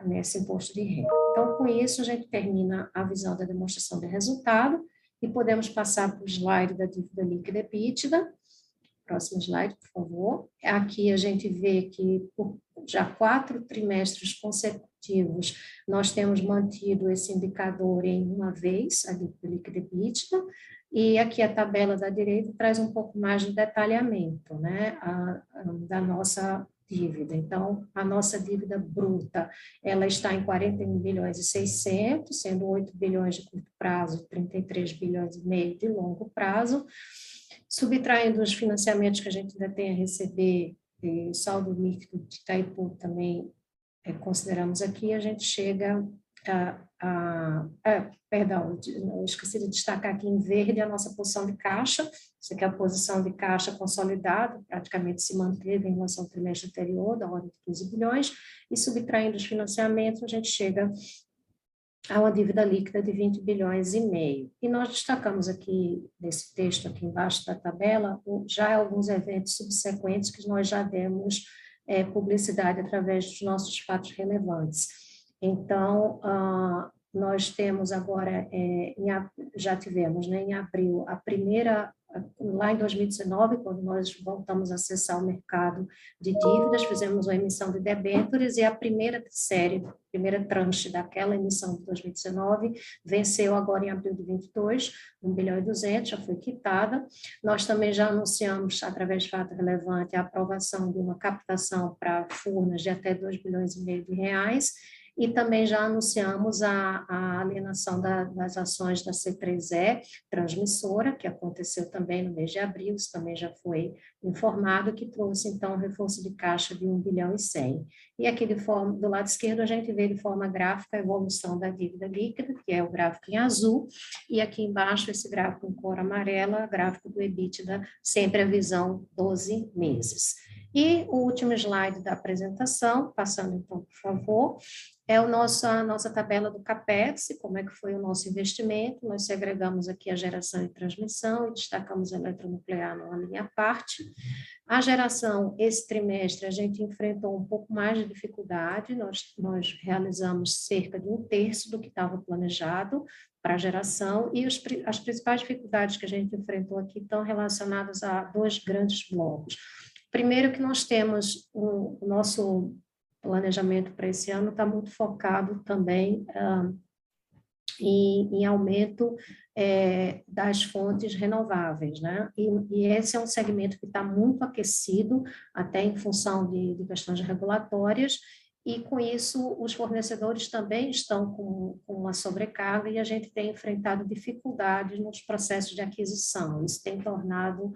nesse imposto de renda. Então, com isso, a gente termina a visão da demonstração de resultado e podemos passar para o slide da dívida líquida EBITDA. Próximo slide, por favor. Aqui a gente vê que por já 4 trimestres consecutivos nós temos mantido esse indicador em uma vez, a dívida líquida EBITDA, e aqui a tabela da direita traz um pouco mais de detalhamento, né, da nossa dívida. Então, a nossa dívida bruta, ela está em 41 bilhões e 600, sendo 8 bilhões de curto prazo, 33 bilhões e meio de longo prazo, subtraindo os financiamentos que a gente ainda tem a receber, saldo líquido de Itaipu também consideramos aqui, a gente chega perdão, eu esqueci de destacar aqui em verde a nossa posição de caixa, isso aqui é a posição de caixa consolidada, praticamente se manteve em relação ao trimestre anterior, da ordem de 15 bilhões, e subtraindo os financiamentos, a gente chega a uma dívida líquida de 20 bilhões e meio. E nós destacamos aqui, nesse texto aqui embaixo da tabela, já alguns eventos subsequentes que nós já demos publicidade através dos nossos fatos relevantes. Então, nós temos agora, já tivemos, né, em abril, a primeira, lá em 2019, quando nós voltamos a acessar o mercado de dívidas, fizemos uma emissão de debêntures e a primeira série, primeira tranche daquela emissão de 2019 venceu agora em abril de 22, 1 bilhão e 200, já foi quitada. Nós também já anunciamos, através de fato relevante, a aprovação de uma captação para Furnas de até 2 bilhões e meio de reais, e também já anunciamos a alienação das ações da C3E, transmissora, que aconteceu também no mês de abril, isso também já foi informado, que trouxe, então, um reforço de caixa de 1 bilhão e 100. E aqui, do lado esquerdo, a gente vê de forma gráfica a evolução da dívida líquida, que é o gráfico em azul, e aqui embaixo, esse gráfico em cor amarela, gráfico do EBITDA, sempre a visão 12 meses. E o último slide da apresentação, passando então, por favor, é a nossa tabela do CAPEX, como é que foi o nosso investimento. Nós segregamos aqui a geração e transmissão e destacamos a eletronuclear numa linha à parte. A geração, esse trimestre, a gente enfrentou um pouco mais de dificuldade, nós realizamos cerca de 1/3 do que estava planejado para a geração, e as principais dificuldades que a gente enfrentou aqui estão relacionadas a 2 grandes blocos. Primeiro, que nós temos o nosso planejamento para esse ano está muito focado também em aumento das fontes renováveis, né? E esse é um segmento que está muito aquecido, até em função de questões regulatórias, e com isso os fornecedores também estão com uma sobrecarga e a gente tem enfrentado dificuldades nos processos de aquisição. Isso tem tornado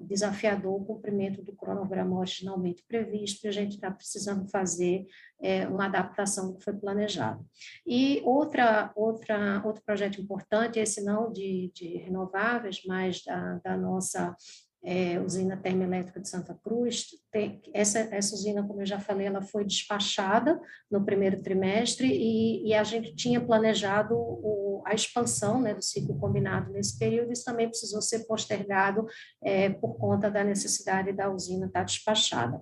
desafiador o cumprimento do cronograma originalmente previsto, e a gente está precisando fazer uma adaptação que foi planejado. E outro projeto importante, esse não de renováveis, mas da nossa usina termoelétrica de Santa Cruz. Essa usina, como eu já falei, ela foi despachada no primeiro trimestre e a gente tinha planejado a expansão, né, do ciclo combinado nesse período. Isso também precisou ser postergado por conta da necessidade da usina estar despachada.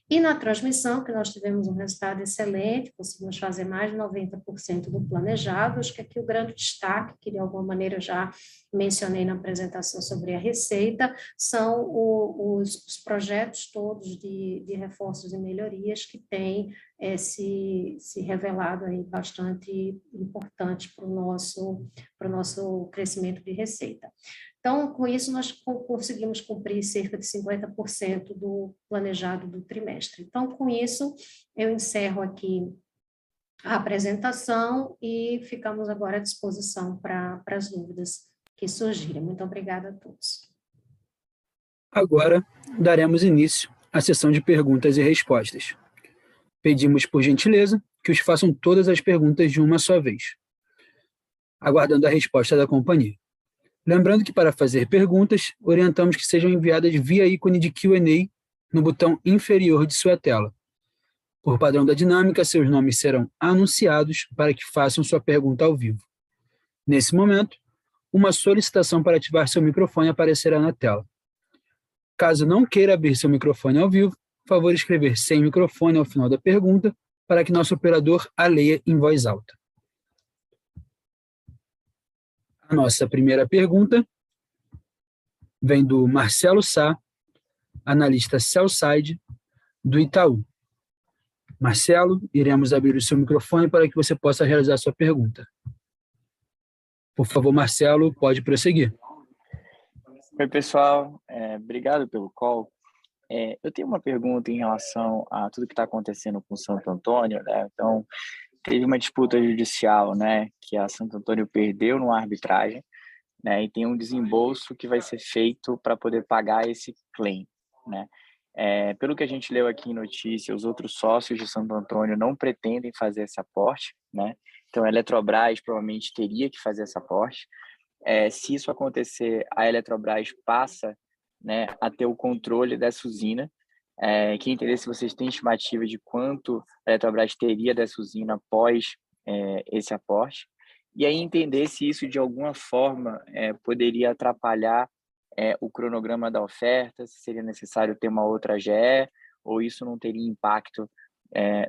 E na transmissão, que nós tivemos um resultado excelente, conseguimos fazer mais de 90% do planejado. Acho que aqui o grande destaque, que de alguma maneira eu já mencionei na apresentação sobre a receita, são os projetos todos de reforços e melhorias que têm se revelado aí bastante importante para o nosso crescimento de receita. Então, com isso, nós conseguimos cumprir cerca de 50% do planejado do trimestre. Então, com isso, eu encerro aqui a apresentação e ficamos agora à disposição para as dúvidas que surgirem. Muito obrigada a todos.
Agora, daremos início à sessão de perguntas e respostas. Pedimos, por gentileza, que os façam todas as perguntas de uma só vez, aguardando a resposta da companhia. Lembrando que, para fazer perguntas, orientamos que sejam enviadas via ícone de Q&A no botão inferior de sua tela. Por padrão da dinâmica, seus nomes serão anunciados para que façam sua pergunta ao vivo. Nesse momento, uma solicitação para ativar seu microfone aparecerá na tela. Caso não queira abrir seu microfone ao vivo, favor escrever sem microfone ao final da pergunta para que nosso operador a leia em voz alta. A nossa primeira pergunta vem do Marcelo Sá, analista sell-side do Itaú. Marcelo, iremos abrir o seu microfone para que você possa realizar sua pergunta. Por favor, Marcelo, pode prosseguir.
Oi, pessoal. Obrigado pelo call. Eu tenho uma pergunta em relação a tudo que está acontecendo com Santo Antônio, né? Então, teve uma disputa judicial, né, que a Santo Antônio perdeu numa arbitragem, né, e tem um desembolso que vai ser feito para poder pagar esse claim, né? Pelo que a gente leu aqui em notícia, os outros sócios de Santo Antônio não pretendem fazer esse aporte, né? Então, a Eletrobras provavelmente teria que fazer esse aporte. Se isso acontecer, a Eletrobras passa, né, a ter o controle dessa usina. Queria entender se vocês têm estimativa de quanto a Eletrobras teria dessa usina após esse aporte, e aí entender se isso de alguma forma poderia atrapalhar o cronograma da oferta, se seria necessário ter uma outra AGE, ou isso não teria impacto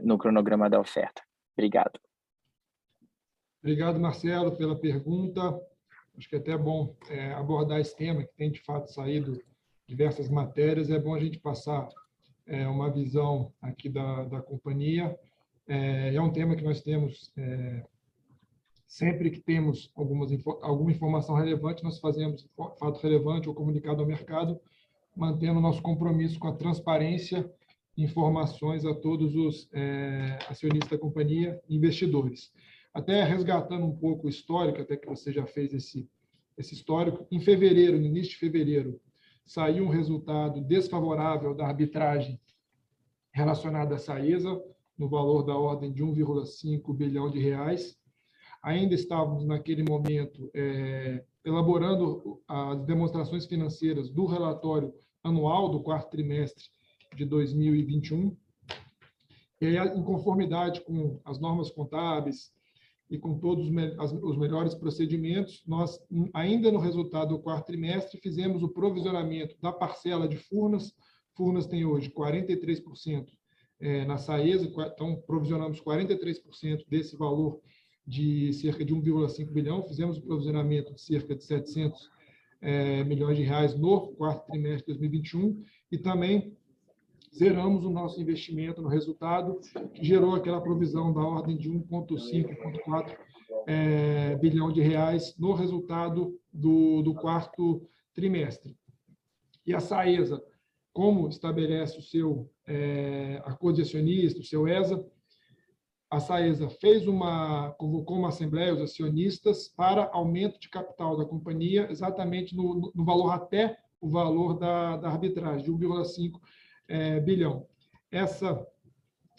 no cronograma da oferta. Obrigado.
Obrigado, Marcelo, pela pergunta. Acho que é até bom abordar esse tema, que tem de fato saído diversas matérias. É bom a gente passar uma visão aqui da companhia. É um tema que nós temos, sempre que temos alguma informação relevante, nós fazemos fato relevante ou comunicado ao mercado, mantendo o nosso compromisso com a transparência e informações a todos os acionistas da companhia e investidores. Até resgatando um pouco o histórico, até que você já fez esse histórico, em fevereiro, no início de fevereiro, saiu um resultado desfavorável da arbitragem relacionada à SAESA, no valor da ordem de 1,5 bilhão de reais. Ainda estávamos, naquele momento, elaborando as demonstrações financeiras do relatório anual do quarto trimestre de 2021. E aí, em conformidade com as normas contábeis e com todos os melhores procedimentos, nós, ainda no resultado do quarto trimestre, fizemos o provisionamento da parcela de Furnas. Furnas tem hoje 43% na SAESA, então provisionamos 43% desse valor de cerca de 1,5 bilhão, fizemos o provisionamento de cerca de 700 milhões de reais no quarto trimestre de 2021 e também zeramos o nosso investimento no resultado, que gerou aquela provisão da ordem de 1,5, 1,4 bilhão de reais no resultado do quarto trimestre. E a SAESA, como estabelece o seu acordo de acionista, o seu ESA, a SAESA convocou uma assembleia, os acionistas, para aumento de capital da companhia, exatamente no valor até o valor da arbitragem, de 1,5 bilhão. Essa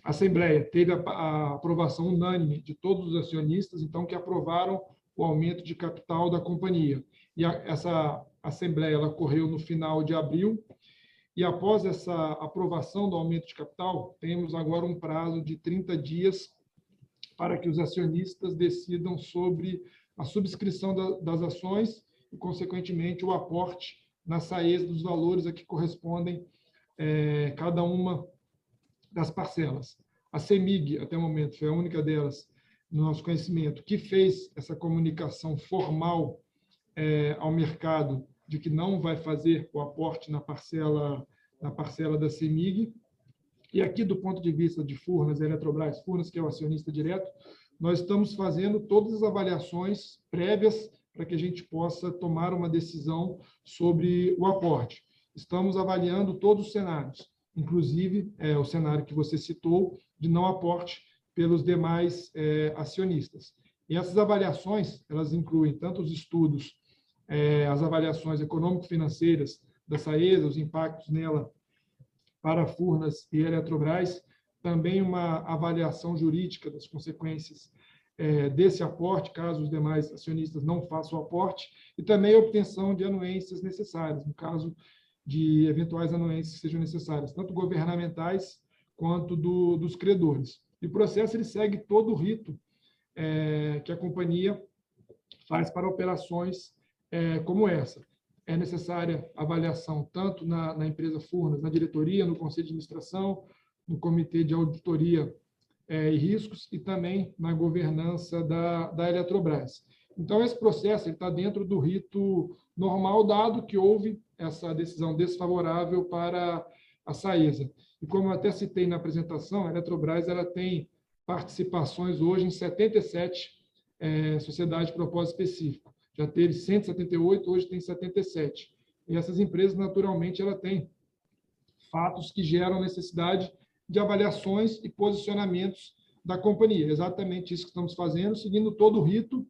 assembleia teve a aprovação unânime de todos os acionistas, então, que aprovaram o aumento de capital da companhia. E essa assembleia ela ocorreu no final de abril, e após essa aprovação do aumento de capital, temos agora um prazo de 30 dias para que os acionistas decidam sobre a subscrição das ações e, consequentemente, o aporte na SAESA dos valores a que correspondem cada uma das parcelas. A CEMIG, até o momento, foi a única delas, no nosso conhecimento, que fez essa comunicação formal ao mercado de que não vai fazer o aporte na parcela da CEMIG. E aqui, do ponto de vista de Furnas, Eletrobras, Furnas, que é o acionista direto, nós estamos fazendo todas as avaliações prévias para que a gente possa tomar uma decisão sobre o aporte. Estamos avaliando todos os cenários, inclusive o cenário que você citou, de não aporte pelos demais acionistas. E essas avaliações, elas incluem tanto os estudos, as avaliações econômico-financeiras da SAESA, os impactos nela para Furnas e Eletrobras, também uma avaliação jurídica das consequências desse aporte, caso os demais acionistas não façam o aporte, e também a obtenção de anuências necessárias, no caso de eventuais anuências que sejam necessárias, tanto governamentais quanto dos credores. E o processo ele segue todo o rito que a companhia faz para operações como essa. É necessária avaliação tanto na empresa Furnas, na diretoria, no conselho de administração, no comitê de auditoria e riscos e também na governança da Eletrobras. Então, esse processo está dentro do rito normal, dado que houve essa decisão desfavorável para a SAESA. E como eu até citei na apresentação, a Eletrobras ela tem participações hoje em 77 sociedades de propósito específico. Já teve 178, hoje tem 77. E essas empresas, naturalmente, ela tem fatos que geram necessidade de avaliações e posicionamentos da companhia. Exatamente isso que estamos fazendo, seguindo todo o rito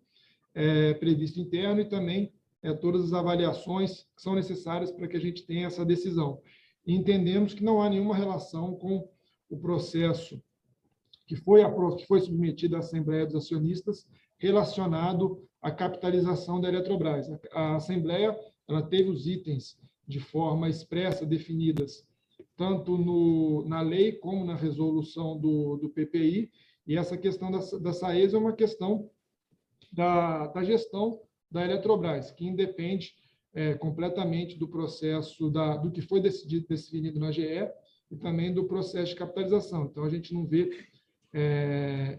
previsto interno e também todas as avaliações que são necessárias para que a gente tenha essa decisão. E entendemos que não há nenhuma relação com o processo que foi submetido à Assembleia dos Acionistas relacionado à capitalização da Eletrobras. A Assembleia ela teve os itens de forma expressa definidas tanto na lei como na resolução do PPI, e essa questão da SAESA é uma questão da gestão da Eletrobras, que independe completamente do processo, do que foi definido na GE e também do processo de capitalização. Então, a gente não vê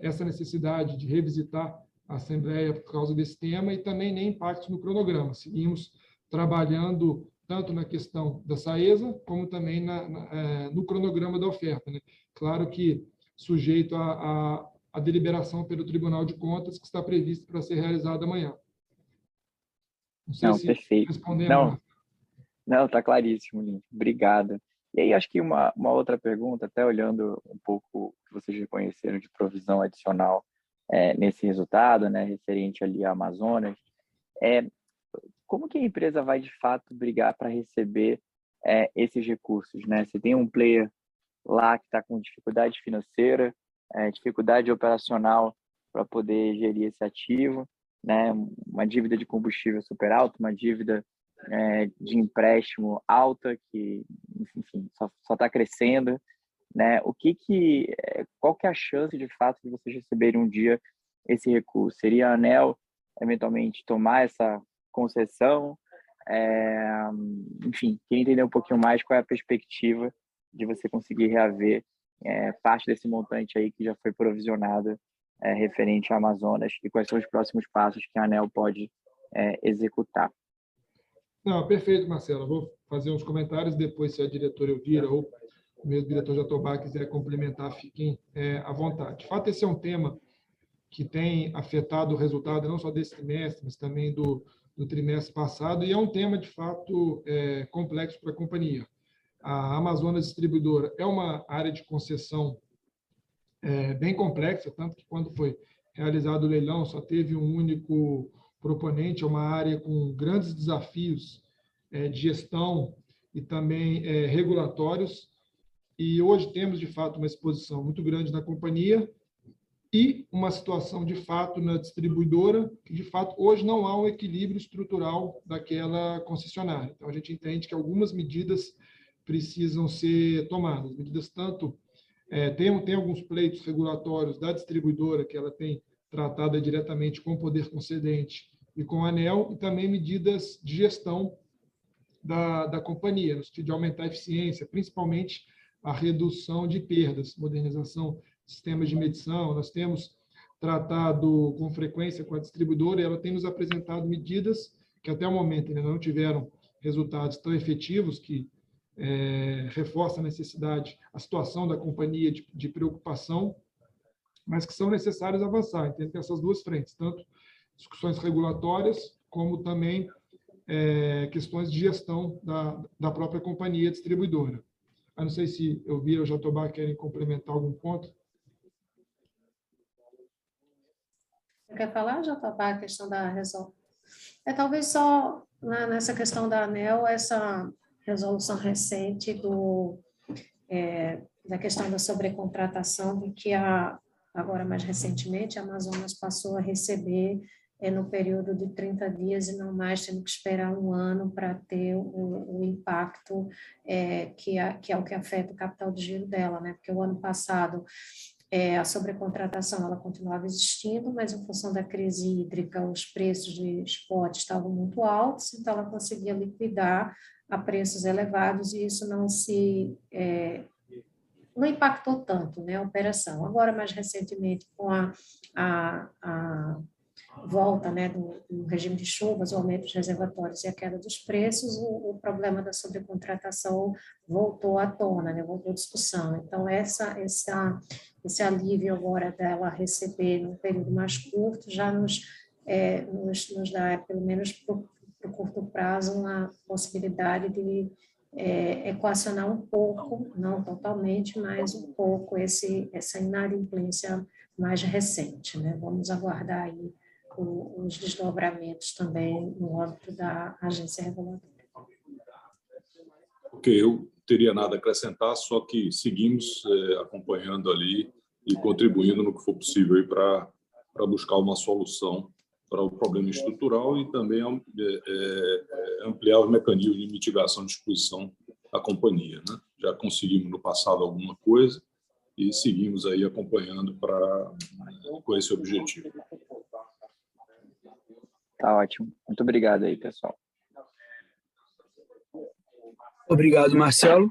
essa necessidade de revisitar a Assembleia por causa desse tema e também nem impactos no cronograma. Seguimos trabalhando tanto na questão da SAESA, como também no cronograma da oferta. Né? Claro que sujeito à deliberação pelo Tribunal de Contas, que está previsto para ser realizada amanhã. Não sei se
perfeito.
Respondendo.
Não, está claríssimo, Link. Obrigado. E aí, acho que uma outra pergunta, até olhando um pouco o que vocês reconheceram de provisão adicional nesse resultado, né, referente ali à Amazonas, como que a empresa vai, de fato, brigar para receber esses recursos? Né? Se tem um player lá que está com dificuldade financeira, dificuldade operacional para poder gerir esse ativo, né? Uma dívida de combustível super alta, uma dívida de empréstimo alta, que, enfim, só está crescendo, né? Qual que é a chance, de fato, de vocês receberem um dia esse recurso? Seria a ANEEL, eventualmente, tomar essa concessão? Enfim, queria entender um pouquinho mais qual é a perspectiva de você conseguir reaver parte desse montante aí que já foi provisionado referente à Amazonas e quais são os próximos passos que a ANEEL pode executar.
Não, perfeito, Marcelo. Vou fazer uns comentários, depois, se a diretora Elvira ou o mesmo diretor Jatobá quiser complementar, fiquem à vontade. De fato, esse é um tema que tem afetado o resultado não só desse trimestre, mas também do trimestre passado, e é um tema, de fato, complexo para a companhia. A Amazonas Distribuidora é uma área de concessão bem complexa, tanto que quando foi realizado o leilão só teve um único proponente, é uma área com grandes desafios de gestão e também regulatórios, e hoje temos, de fato, uma exposição muito grande na companhia e uma situação, de fato, na distribuidora, que, de fato, hoje não há um equilíbrio estrutural daquela concessionária. Então, a gente entende que algumas medidas precisam ser tomadas. Medidas tanto... tem alguns pleitos regulatórios da distribuidora, que ela tem tratada diretamente com o poder concedente e com a ANEEL, e também medidas de gestão da companhia, no sentido de aumentar a eficiência, principalmente a redução de perdas, modernização de sistemas de medição. Nós temos tratado com frequência com a distribuidora e ela tem nos apresentado medidas que até o momento ainda não tiveram resultados tão efetivos, que reforça a necessidade, a situação da companhia de preocupação, mas que são necessários avançar. Entendo que essas duas frentes, tanto discussões regulatórias, como também questões de gestão da própria companhia distribuidora. Eu não sei se eu vi ou Jatobá querem complementar algum ponto.
Você quer falar, Jatobá, a questão da resolução? Talvez só nessa questão da ANEEL, essa resolução recente da questão da sobrecontratação, de que agora mais recentemente a Amazonas passou a receber no período de 30 dias e não mais tendo que esperar um ano para ter o impacto que é o que afeta o capital de giro dela, né? Porque o ano passado a sobrecontratação ela continuava existindo, mas em função da crise hídrica os preços de spot estavam muito altos, então ela conseguia liquidar a preços elevados e isso não impactou tanto, né, a operação. Agora, mais recentemente, com a volta, né, do regime de chuvas, o aumento dos reservatórios e a queda dos preços, o problema da sobrecontratação voltou à tona, né, voltou à discussão. Então, esse alívio agora dela receber num período mais curto já nos dá, pelo menos para o curto prazo, uma possibilidade de equacionar um pouco, não totalmente, mas um pouco essa inadimplência mais recente, né? Vamos aguardar aí os desdobramentos também no âmbito da agência reguladora.
Ok, eu não teria nada a acrescentar, só que seguimos acompanhando ali e contribuindo no que for possível para buscar uma solução para o problema estrutural e também ampliar os mecanismos de mitigação de exposição à companhia, né? Já conseguimos no passado alguma coisa e seguimos aí acompanhando com esse objetivo.
Tá ótimo. Muito obrigado aí, pessoal.
Obrigado, Marcelo.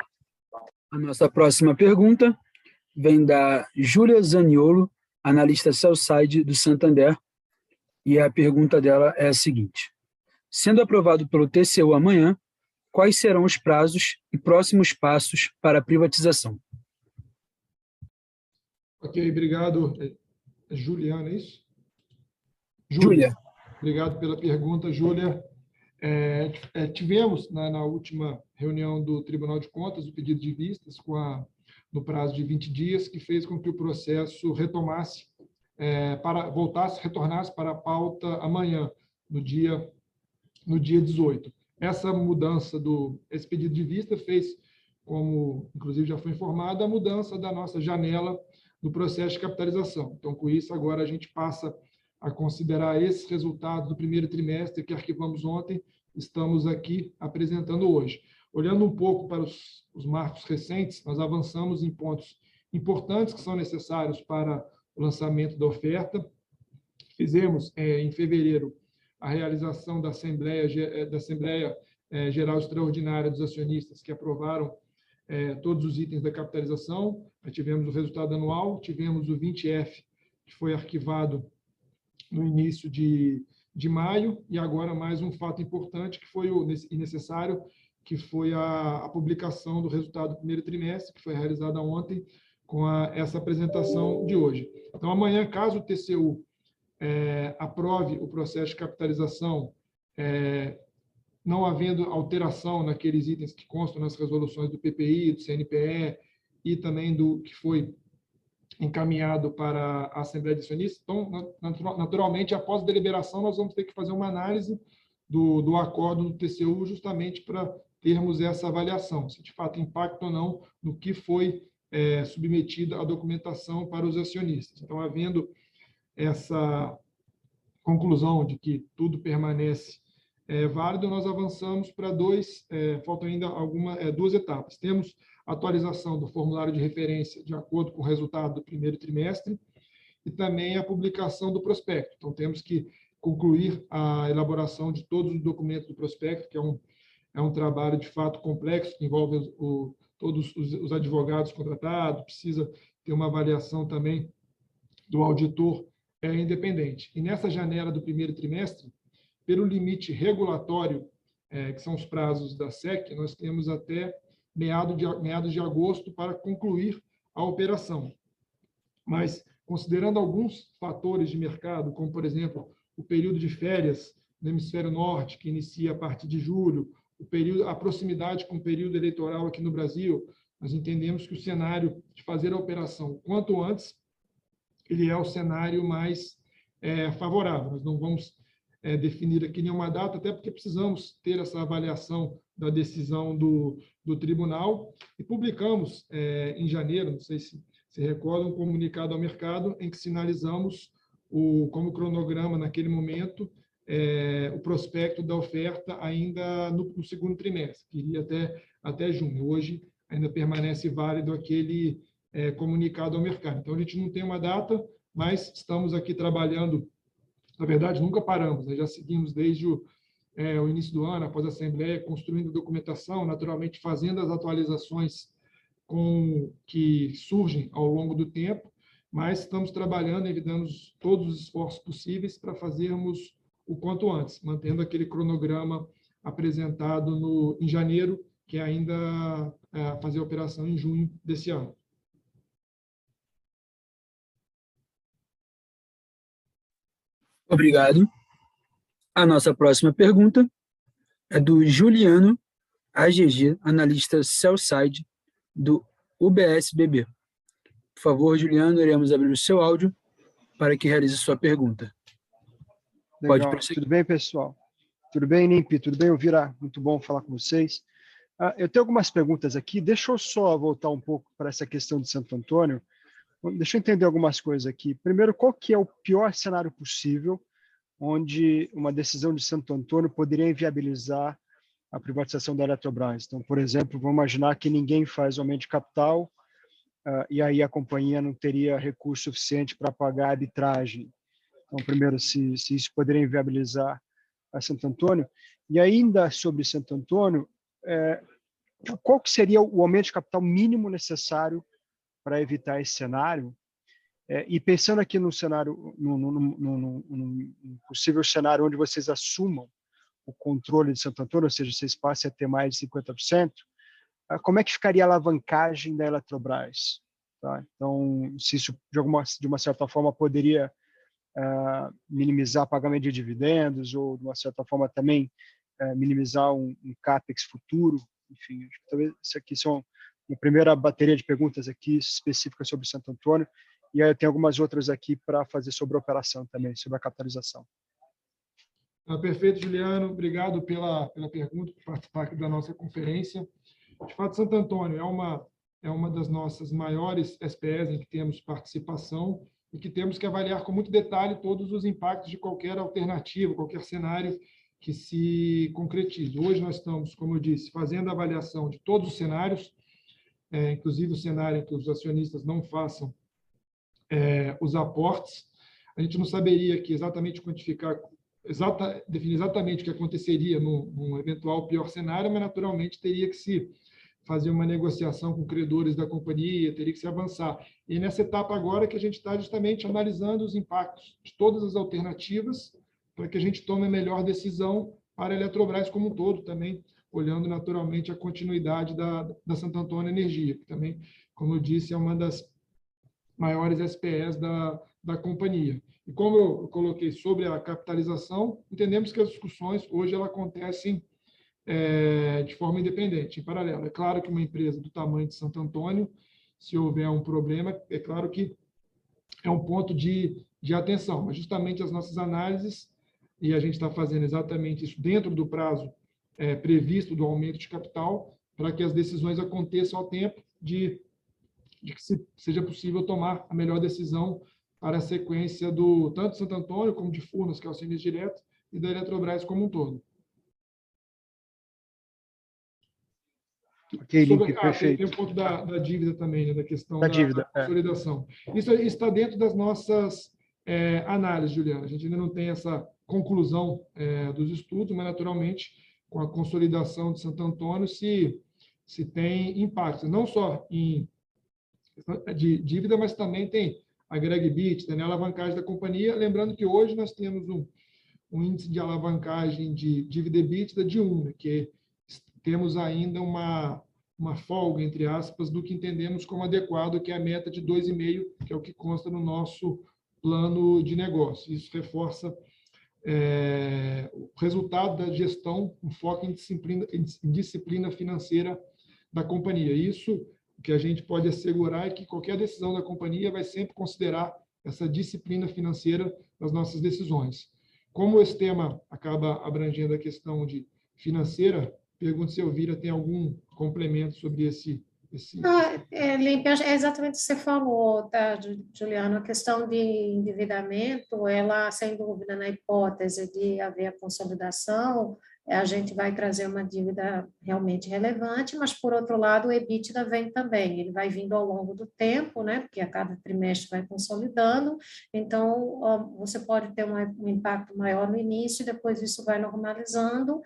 A nossa próxima pergunta vem da Júlia Zaniolo, analista sell-side do Santander, e a pergunta dela é a seguinte: sendo aprovado pelo TCU amanhã, quais serão os prazos e próximos passos para a privatização?
Ok, obrigado. Juliana, é isso?
Júlia.
Obrigado pela pergunta, Júlia. Tivemos, na última reunião do Tribunal de Contas, o pedido de vistas no prazo de 20 dias, que fez com que o processo retornasse para a pauta amanhã, no dia 18. Essa mudança esse pedido de vista fez, como inclusive já foi informado, a mudança da nossa janela do processo de capitalização. Então, com isso, agora a gente passa a considerar esses resultados do primeiro trimestre que arquivamos ontem, estamos aqui apresentando hoje. Olhando um pouco para os marcos recentes, nós avançamos em pontos importantes que são necessários para o lançamento da oferta. Fizemos, em fevereiro, a realização da Assembleia Geral Extraordinária dos Acionistas, que aprovaram todos os itens da capitalização. Tivemos o resultado anual, tivemos o 20F, que foi arquivado no início de maio, e agora mais um fato importante que foi e necessário, que foi a publicação do resultado do primeiro trimestre, que foi realizada ontem, com essa apresentação de hoje. Então, amanhã, caso o TCU aprove o processo de capitalização, não havendo alteração naqueles itens que constam nas resoluções do PPI, do CNPE e também do que foi encaminhado para a Assembleia de Acionistas. Então, naturalmente, após a deliberação, nós vamos ter que fazer uma análise do acordo do TCU, justamente para termos essa avaliação, se de fato impacta ou não no que foi submetida à documentação para os acionistas. Então, havendo essa conclusão de que tudo permanece válido, nós avançamos para faltam ainda duas etapas. Temos a atualização do formulário de referência de acordo com o resultado do primeiro trimestre e também a publicação do prospecto. Então, temos que concluir a elaboração de todos os documentos do prospecto, que é um trabalho, de fato, complexo, que envolve todos os advogados contratados, precisa ter uma avaliação também do auditor independente. E nessa janela do primeiro trimestre, pelo limite regulatório, que são os prazos da SEC, nós temos até meados de agosto para concluir a operação. Mas, considerando alguns fatores de mercado, como, por exemplo, o período de férias no hemisfério norte, que inicia a partir de julho, a proximidade com o período eleitoral aqui no Brasil, nós entendemos que o cenário de fazer a operação quanto antes, ele é o cenário mais favorável. Nós não vamos definir aqui nenhuma data, até porque precisamos ter essa avaliação da decisão do tribunal, e publicamos em janeiro, não sei se recorda, um comunicado ao mercado em que sinalizamos como cronograma naquele momento o prospecto da oferta ainda no segundo trimestre, que iria até junho. Hoje ainda permanece válido aquele comunicado ao mercado. Então, a gente não tem uma data, mas estamos aqui trabalhando. Na verdade, nunca paramos, né? Já seguimos desde o início do ano, após a Assembleia, construindo documentação, naturalmente fazendo as atualizações que surgem ao longo do tempo, mas estamos trabalhando e dando todos os esforços possíveis para fazermos o quanto antes, mantendo aquele cronograma apresentado em janeiro, que é ainda fazer a operação em junho desse ano.
Obrigado. A nossa próxima pergunta é do Juliano AGG, analista sell-side do UBS-BB. Por favor, Juliano, iremos abrir o seu áudio para que realize sua pergunta.
Legal.
Pode prosseguir.
Tudo bem, pessoal? Tudo bem, Nimp? Tudo bem, Elvira? Muito bom falar com vocês. Eu tenho algumas perguntas aqui. Deixa eu só voltar um pouco para essa questão de Santo Antônio. Deixa eu entender algumas coisas aqui. Primeiro, qual que é o pior cenário possível onde uma decisão de Santo Antônio poderia inviabilizar a privatização da Eletrobras? Então, por exemplo, vamos imaginar que ninguém faz aumento de capital e aí a companhia não teria recurso suficiente para pagar a arbitragem. Então, primeiro, se isso poderia inviabilizar a Santo Antônio. E ainda sobre Santo Antônio, qual que seria o aumento de capital mínimo necessário para evitar esse cenário? E pensando aqui no cenário, num possível cenário onde vocês assumam o controle de Santo Antônio, ou seja, vocês passem a ter mais de 50%, como é que ficaria a alavancagem da Eletrobras? Tá? Então, se isso, de uma certa forma, poderia minimizar pagamento de dividendos, ou, de uma certa forma, também minimizar um CAPEX futuro. Enfim, acho que talvez isso aqui são uma primeira bateria de perguntas aqui específicas sobre Santo Antônio, e aí eu tenho algumas outras aqui para fazer sobre a operação também, sobre a capitalização.
Perfeito, Juliano. Obrigado pela pergunta, por participar aqui da nossa conferência. De fato, Santo Antônio é uma das nossas maiores SPEs em que temos participação e que temos que avaliar com muito detalhe todos os impactos de qualquer alternativa, qualquer cenário que se concretize. Hoje nós estamos, como eu disse, fazendo a avaliação de todos os cenários, inclusive o cenário em que os acionistas não façam os aportes. A gente não saberia aqui exatamente quantificar, definir exatamente o que aconteceria num eventual pior cenário, mas naturalmente teria que se fazer uma negociação com credores da companhia, teria que se avançar. E nessa etapa agora que a gente está justamente analisando os impactos de todas as alternativas para que a gente tome a melhor decisão para a Eletrobras como um todo, também olhando naturalmente a continuidade da Santo Antônio Energia, que também, como eu disse, é uma das maiores SPEs da companhia. E como eu coloquei sobre a capitalização, entendemos que as discussões hoje elas acontecem de forma independente, em paralelo. É claro que uma empresa do tamanho de Santo Antônio, se houver um problema, é claro que é um ponto de atenção, mas justamente as nossas análises, e a gente está fazendo exatamente isso dentro do prazo previsto do aumento de capital, para que as decisões aconteçam ao tempo de de que seja possível tomar a melhor decisão para a sequência tanto de Santo Antônio como de Furnas, que é o serviço direto, e da Eletrobras como um todo.
Ok, Limp, perfeito.
Tem um ponto da dívida também, né, da questão
Da dívida,
consolidação. Isso está dentro das nossas análises, Juliana. A gente ainda não tem essa conclusão dos estudos, mas, naturalmente, com a consolidação de Santo Antônio, se tem impactos, não só de dívida, mas também tem agrega EBITDA, né, a alavancagem da companhia. Lembrando que hoje nós temos um índice de alavancagem de dívida EBITDA de 1, né, que temos ainda uma folga, entre aspas, do que entendemos como adequado, que é a meta de 2,5, que é o que consta no nosso plano de negócio. Isso reforça o resultado da gestão, um foco em disciplina financeira da companhia. Isso, o que a gente pode assegurar é que qualquer decisão da companhia vai sempre considerar essa disciplina financeira nas nossas decisões. Como esse tema acaba abrangendo a questão financeira, pergunto se a Elvira tem algum complemento sobre esse.
Limpe, é exatamente o que você falou, tá, Juliano? A questão de endividamento, ela, sem dúvida, na hipótese de haver a consolidação, a gente vai trazer uma dívida realmente relevante, mas, por outro lado, o EBITDA vem também, ele vai vindo ao longo do tempo, né, porque a cada trimestre vai consolidando, então, você pode ter um impacto maior no início, depois isso vai normalizando,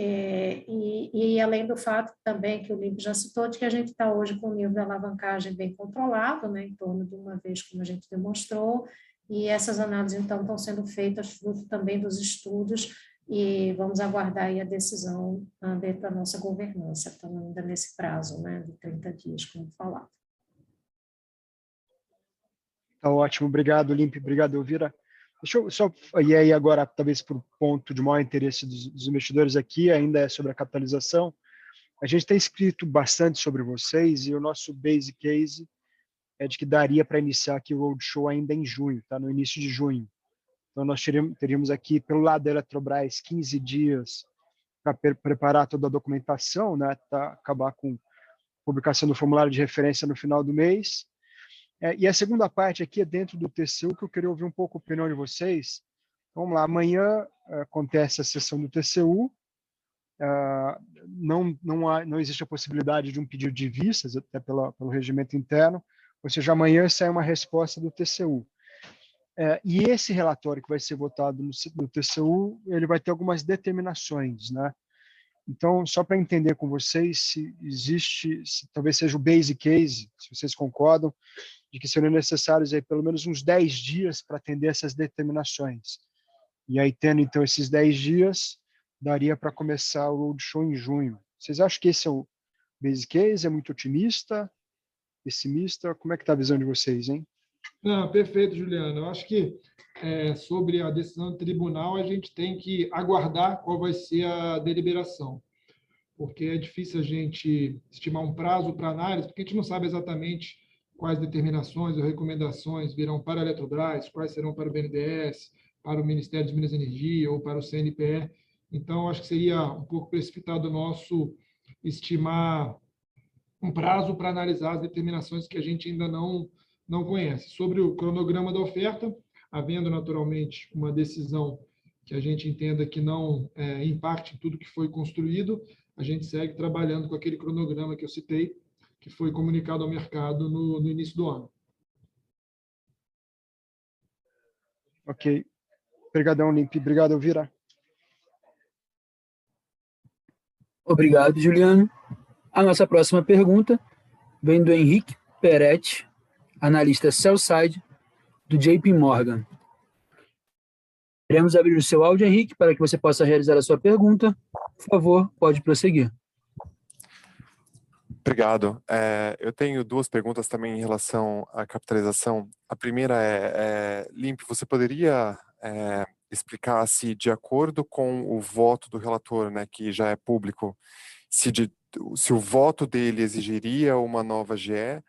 e além do fato também que o Limp já citou, de que a gente está hoje com um nível de alavancagem bem controlado, né, em torno de 1 vez, como a gente demonstrou, e essas análises, então, estão sendo feitas fruto também dos estudos, e vamos aguardar aí a decisão dentro da nossa governança, estamos ainda nesse prazo, né, de 30 dias, como falado.
Tá ótimo, obrigado, Limp, obrigado, Elvira. Deixa eu só, e aí agora, talvez por ponto de maior interesse dos investidores aqui, ainda é sobre a capitalização. A gente tem escrito bastante sobre vocês e o nosso base case é de que daria para iniciar aqui o roadshow ainda em junho, tá? No início de junho. Então, nós teríamos aqui, pelo lado da Eletrobras, 15 dias para preparar toda a documentação, né? Acabar com a publicação do formulário de referência no final do mês. E a segunda parte aqui é dentro do TCU, que eu queria ouvir um pouco a opinião de vocês. Vamos lá, amanhã acontece a sessão do TCU, não existe a possibilidade de um pedido de vistas, até pelo regimento interno, ou seja, amanhã sai uma resposta do TCU. E esse relatório que vai ser votado no TCU, ele vai ter algumas determinações, né? Então, só para entender com vocês se talvez seja o base case, se vocês concordam, de que seriam necessários aí pelo menos uns 10 dias para atender essas determinações. E aí, tendo então esses 10 dias, daria para começar o roadshow em junho. Vocês acham que esse é o base case? É muito otimista? Pessimista? Como é que está a visão de vocês, hein?
Não, perfeito, Juliano. Eu acho que sobre a decisão do tribunal, a gente tem que aguardar qual vai ser a deliberação, porque é difícil a gente estimar um prazo para análise, porque a gente não sabe exatamente quais determinações ou recomendações virão para a Eletrobras, quais serão para o BNDES, para o Ministério de Minas e Energia ou para o CNPE. Então, acho que seria um pouco precipitado nosso estimar um prazo para analisar as determinações que a gente ainda não conhece. Sobre o cronograma da oferta, havendo naturalmente uma decisão que a gente entenda que não impacte tudo que foi construído, a gente segue trabalhando com aquele cronograma que eu citei, que foi comunicado ao mercado no início do ano.
Ok. Obrigadão, Limp. Obrigado, Elvira.
Obrigado, Juliano. A nossa próxima pergunta vem do Henrique Peretti, analista sell-side do JP Morgan. Queremos abrir o seu áudio, Henrique, para que você possa realizar a sua pergunta. Por favor, pode prosseguir.
Obrigado. Eu tenho duas perguntas também em relação à capitalização. A primeira Limp, você poderia explicar se, de acordo com o voto do relator, né, que já é público, se o voto dele exigiria uma nova GE,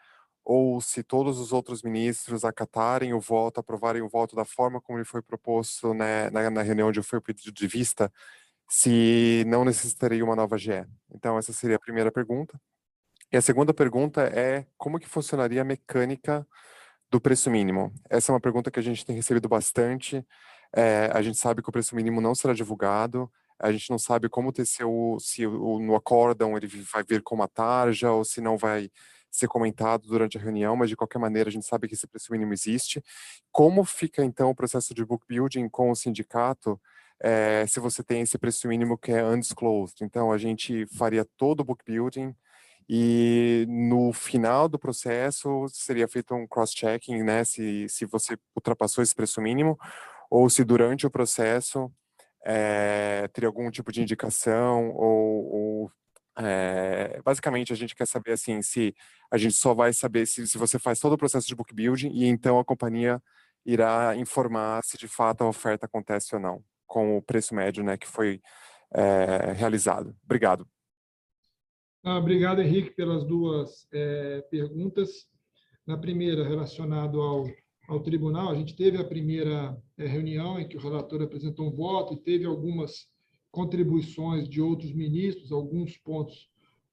ou se todos os outros ministros acatarem o voto, aprovarem o voto da forma como ele foi proposto, né, na reunião onde foi o pedido de vista, se não necessitaria uma nova GE? Então, essa seria a primeira pergunta. E a segunda pergunta é como que funcionaria a mecânica do preço mínimo? Essa é uma pergunta que a gente tem recebido bastante. A gente sabe que o preço mínimo não será divulgado, a gente não sabe como o TCU, no acórdão ele vai vir com uma tarja ou se não vai ser comentado durante a reunião, mas de qualquer maneira a gente sabe que esse preço mínimo existe. Como fica então o processo de book building com o sindicato se você tem esse preço mínimo que é undisclosed? Então a gente faria todo o book building e no final do processo seria feito um cross-checking, né, se você ultrapassou esse preço mínimo, ou se durante o processo teria algum tipo de indicação, basicamente a gente quer saber assim, se a gente só vai saber se você faz todo o processo de book building e então a companhia irá informar se de fato a oferta acontece ou não, com o preço médio, né, que foi realizado. Obrigado.
Obrigado, Henrique, pelas duas perguntas. Na primeira, relacionado ao tribunal, a gente teve a primeira reunião em que o relator apresentou um voto e teve algumas contribuições de outros ministros, alguns pontos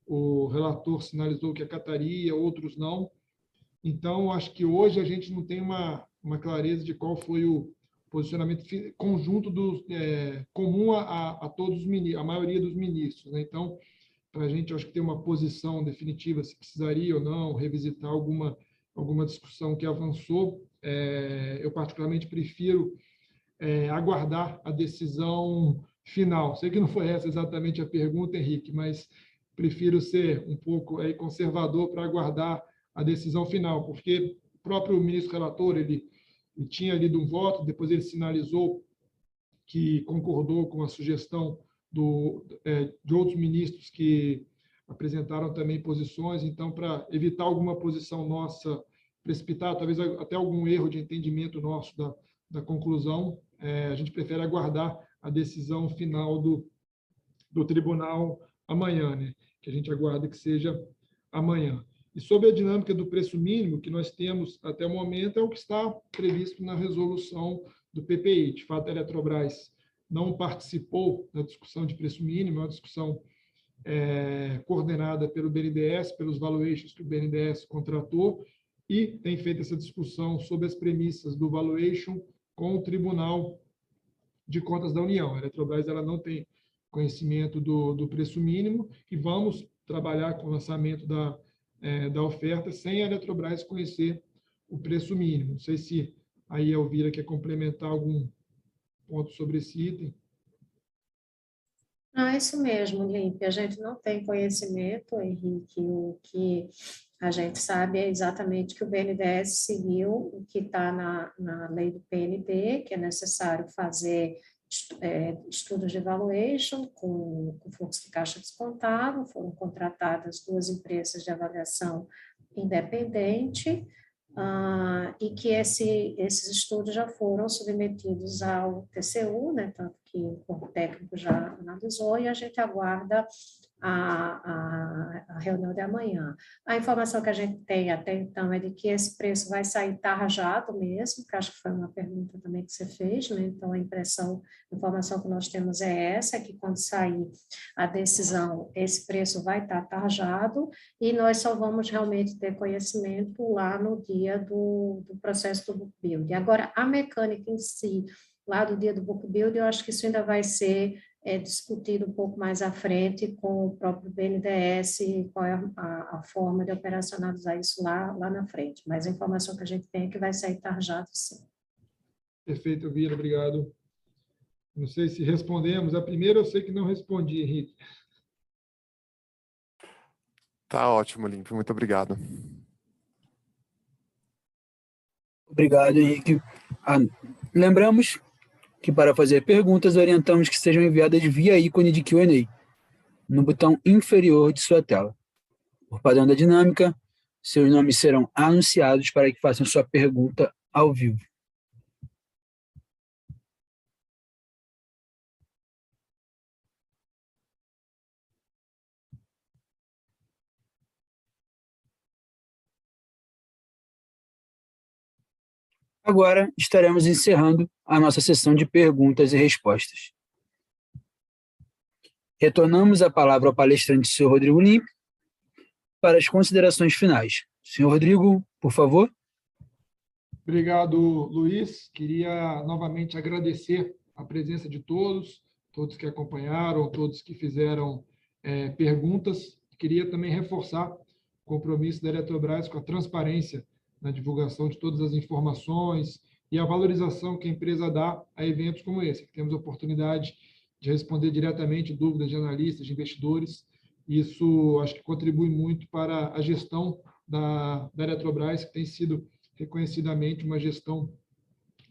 o relator sinalizou que acataria, outros não. Então, acho que hoje a gente não tem uma clareza de qual foi o posicionamento conjunto comum a todos os ministros, a maioria dos ministros, né? Então, para a gente, acho que ter uma posição definitiva se precisaria ou não revisitar alguma discussão que avançou, eu particularmente prefiro aguardar a decisão final. Sei que não foi essa exatamente a pergunta, Henrique, mas prefiro ser um pouco conservador para aguardar a decisão final, porque o próprio ministro relator, ele tinha lido um voto, depois ele sinalizou que concordou com a sugestão de outros ministros que apresentaram também posições. Então, para evitar alguma posição nossa precipitada, talvez até algum erro de entendimento nosso da conclusão, a gente prefere aguardar a decisão final do tribunal amanhã, né? Que a gente aguarda que seja amanhã. E sobre a dinâmica do preço mínimo, que nós temos até o momento, é o que está previsto na resolução do PPI. De fato, a Eletrobras não participou da discussão de preço mínimo, é uma discussão coordenada pelo BNDES, pelos valuations que o BNDES contratou, e tem feito essa discussão sobre as premissas do valuation com o Tribunal de Contas da União. A Eletrobras ela não tem conhecimento do preço mínimo e vamos trabalhar com o lançamento da oferta sem a Eletrobras conhecer o preço mínimo. Não sei se aí a Elvira quer complementar algum ponto sobre esse item.
Isso mesmo, Limpe. A gente não tem conhecimento, Henrique. O que a gente sabe é exatamente que o BNDES seguiu o que está na lei do PND, que é necessário fazer estudos de valuation com fluxo de caixa descontado. Foram contratadas 2 empresas de avaliação independente, e que esses estudos já foram submetidos ao TCU, né, tanto que o corpo técnico já analisou, e a gente aguarda a reunião de amanhã. A informação que a gente tem até então é de que esse preço vai sair tarjado mesmo, que acho que foi uma pergunta também que você fez, né? Então a informação que nós temos é essa, que quando sair a decisão, esse preço vai estar tarjado, e nós só vamos realmente ter conhecimento lá no dia do processo do book build. Agora, a mecânica em si, lá do dia do book build, eu acho que isso ainda vai ser discutido um pouco mais à frente com o próprio BNDES, qual é a forma de operacionalizar isso lá na frente. Mas a informação que a gente tem é que vai sair tarjado, sim.
Perfeito, Elvira, obrigado. Não sei se respondemos. A primeira eu sei que não respondi, Henrique.
Tá ótimo, Limpe. Muito obrigado.
Obrigado, Henrique. Lembramos que para fazer perguntas, orientamos que sejam enviadas via ícone de Q&A, no botão inferior de sua tela. Por padrão da dinâmica, seus nomes serão anunciados para que façam sua pergunta ao vivo. Agora estaremos encerrando a nossa sessão de perguntas e respostas. Retornamos a palavra ao palestrante, Sr. Rodrigo Limpe, para as considerações finais. Senhor Rodrigo, por favor.
Obrigado, Luiz. Queria novamente agradecer a presença de todos que acompanharam, todos que fizeram perguntas. Queria também reforçar o compromisso da Eletrobras com a transparência na divulgação de todas as informações e a valorização que a empresa dá a eventos como esse, que temos a oportunidade de responder diretamente dúvidas de analistas, de investidores. Isso acho que contribui muito para a gestão da Eletrobras, que tem sido reconhecidamente uma gestão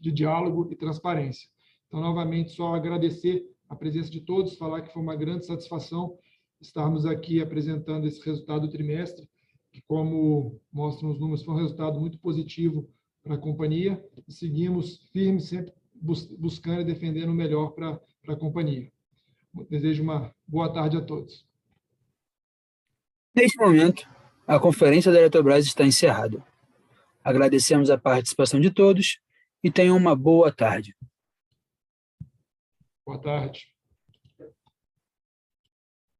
de diálogo e transparência. Então, novamente, só agradecer a presença de todos, falar que foi uma grande satisfação estarmos aqui apresentando esse resultado do trimestre, que, como mostram os números, foi um resultado muito positivo para a companhia, e seguimos firmes, sempre buscando e defendendo o melhor para a companhia. Desejo uma boa tarde a todos.
Neste momento, a conferência da Eletrobras está encerrada. Agradecemos a participação de todos e tenham uma boa tarde.
Boa tarde.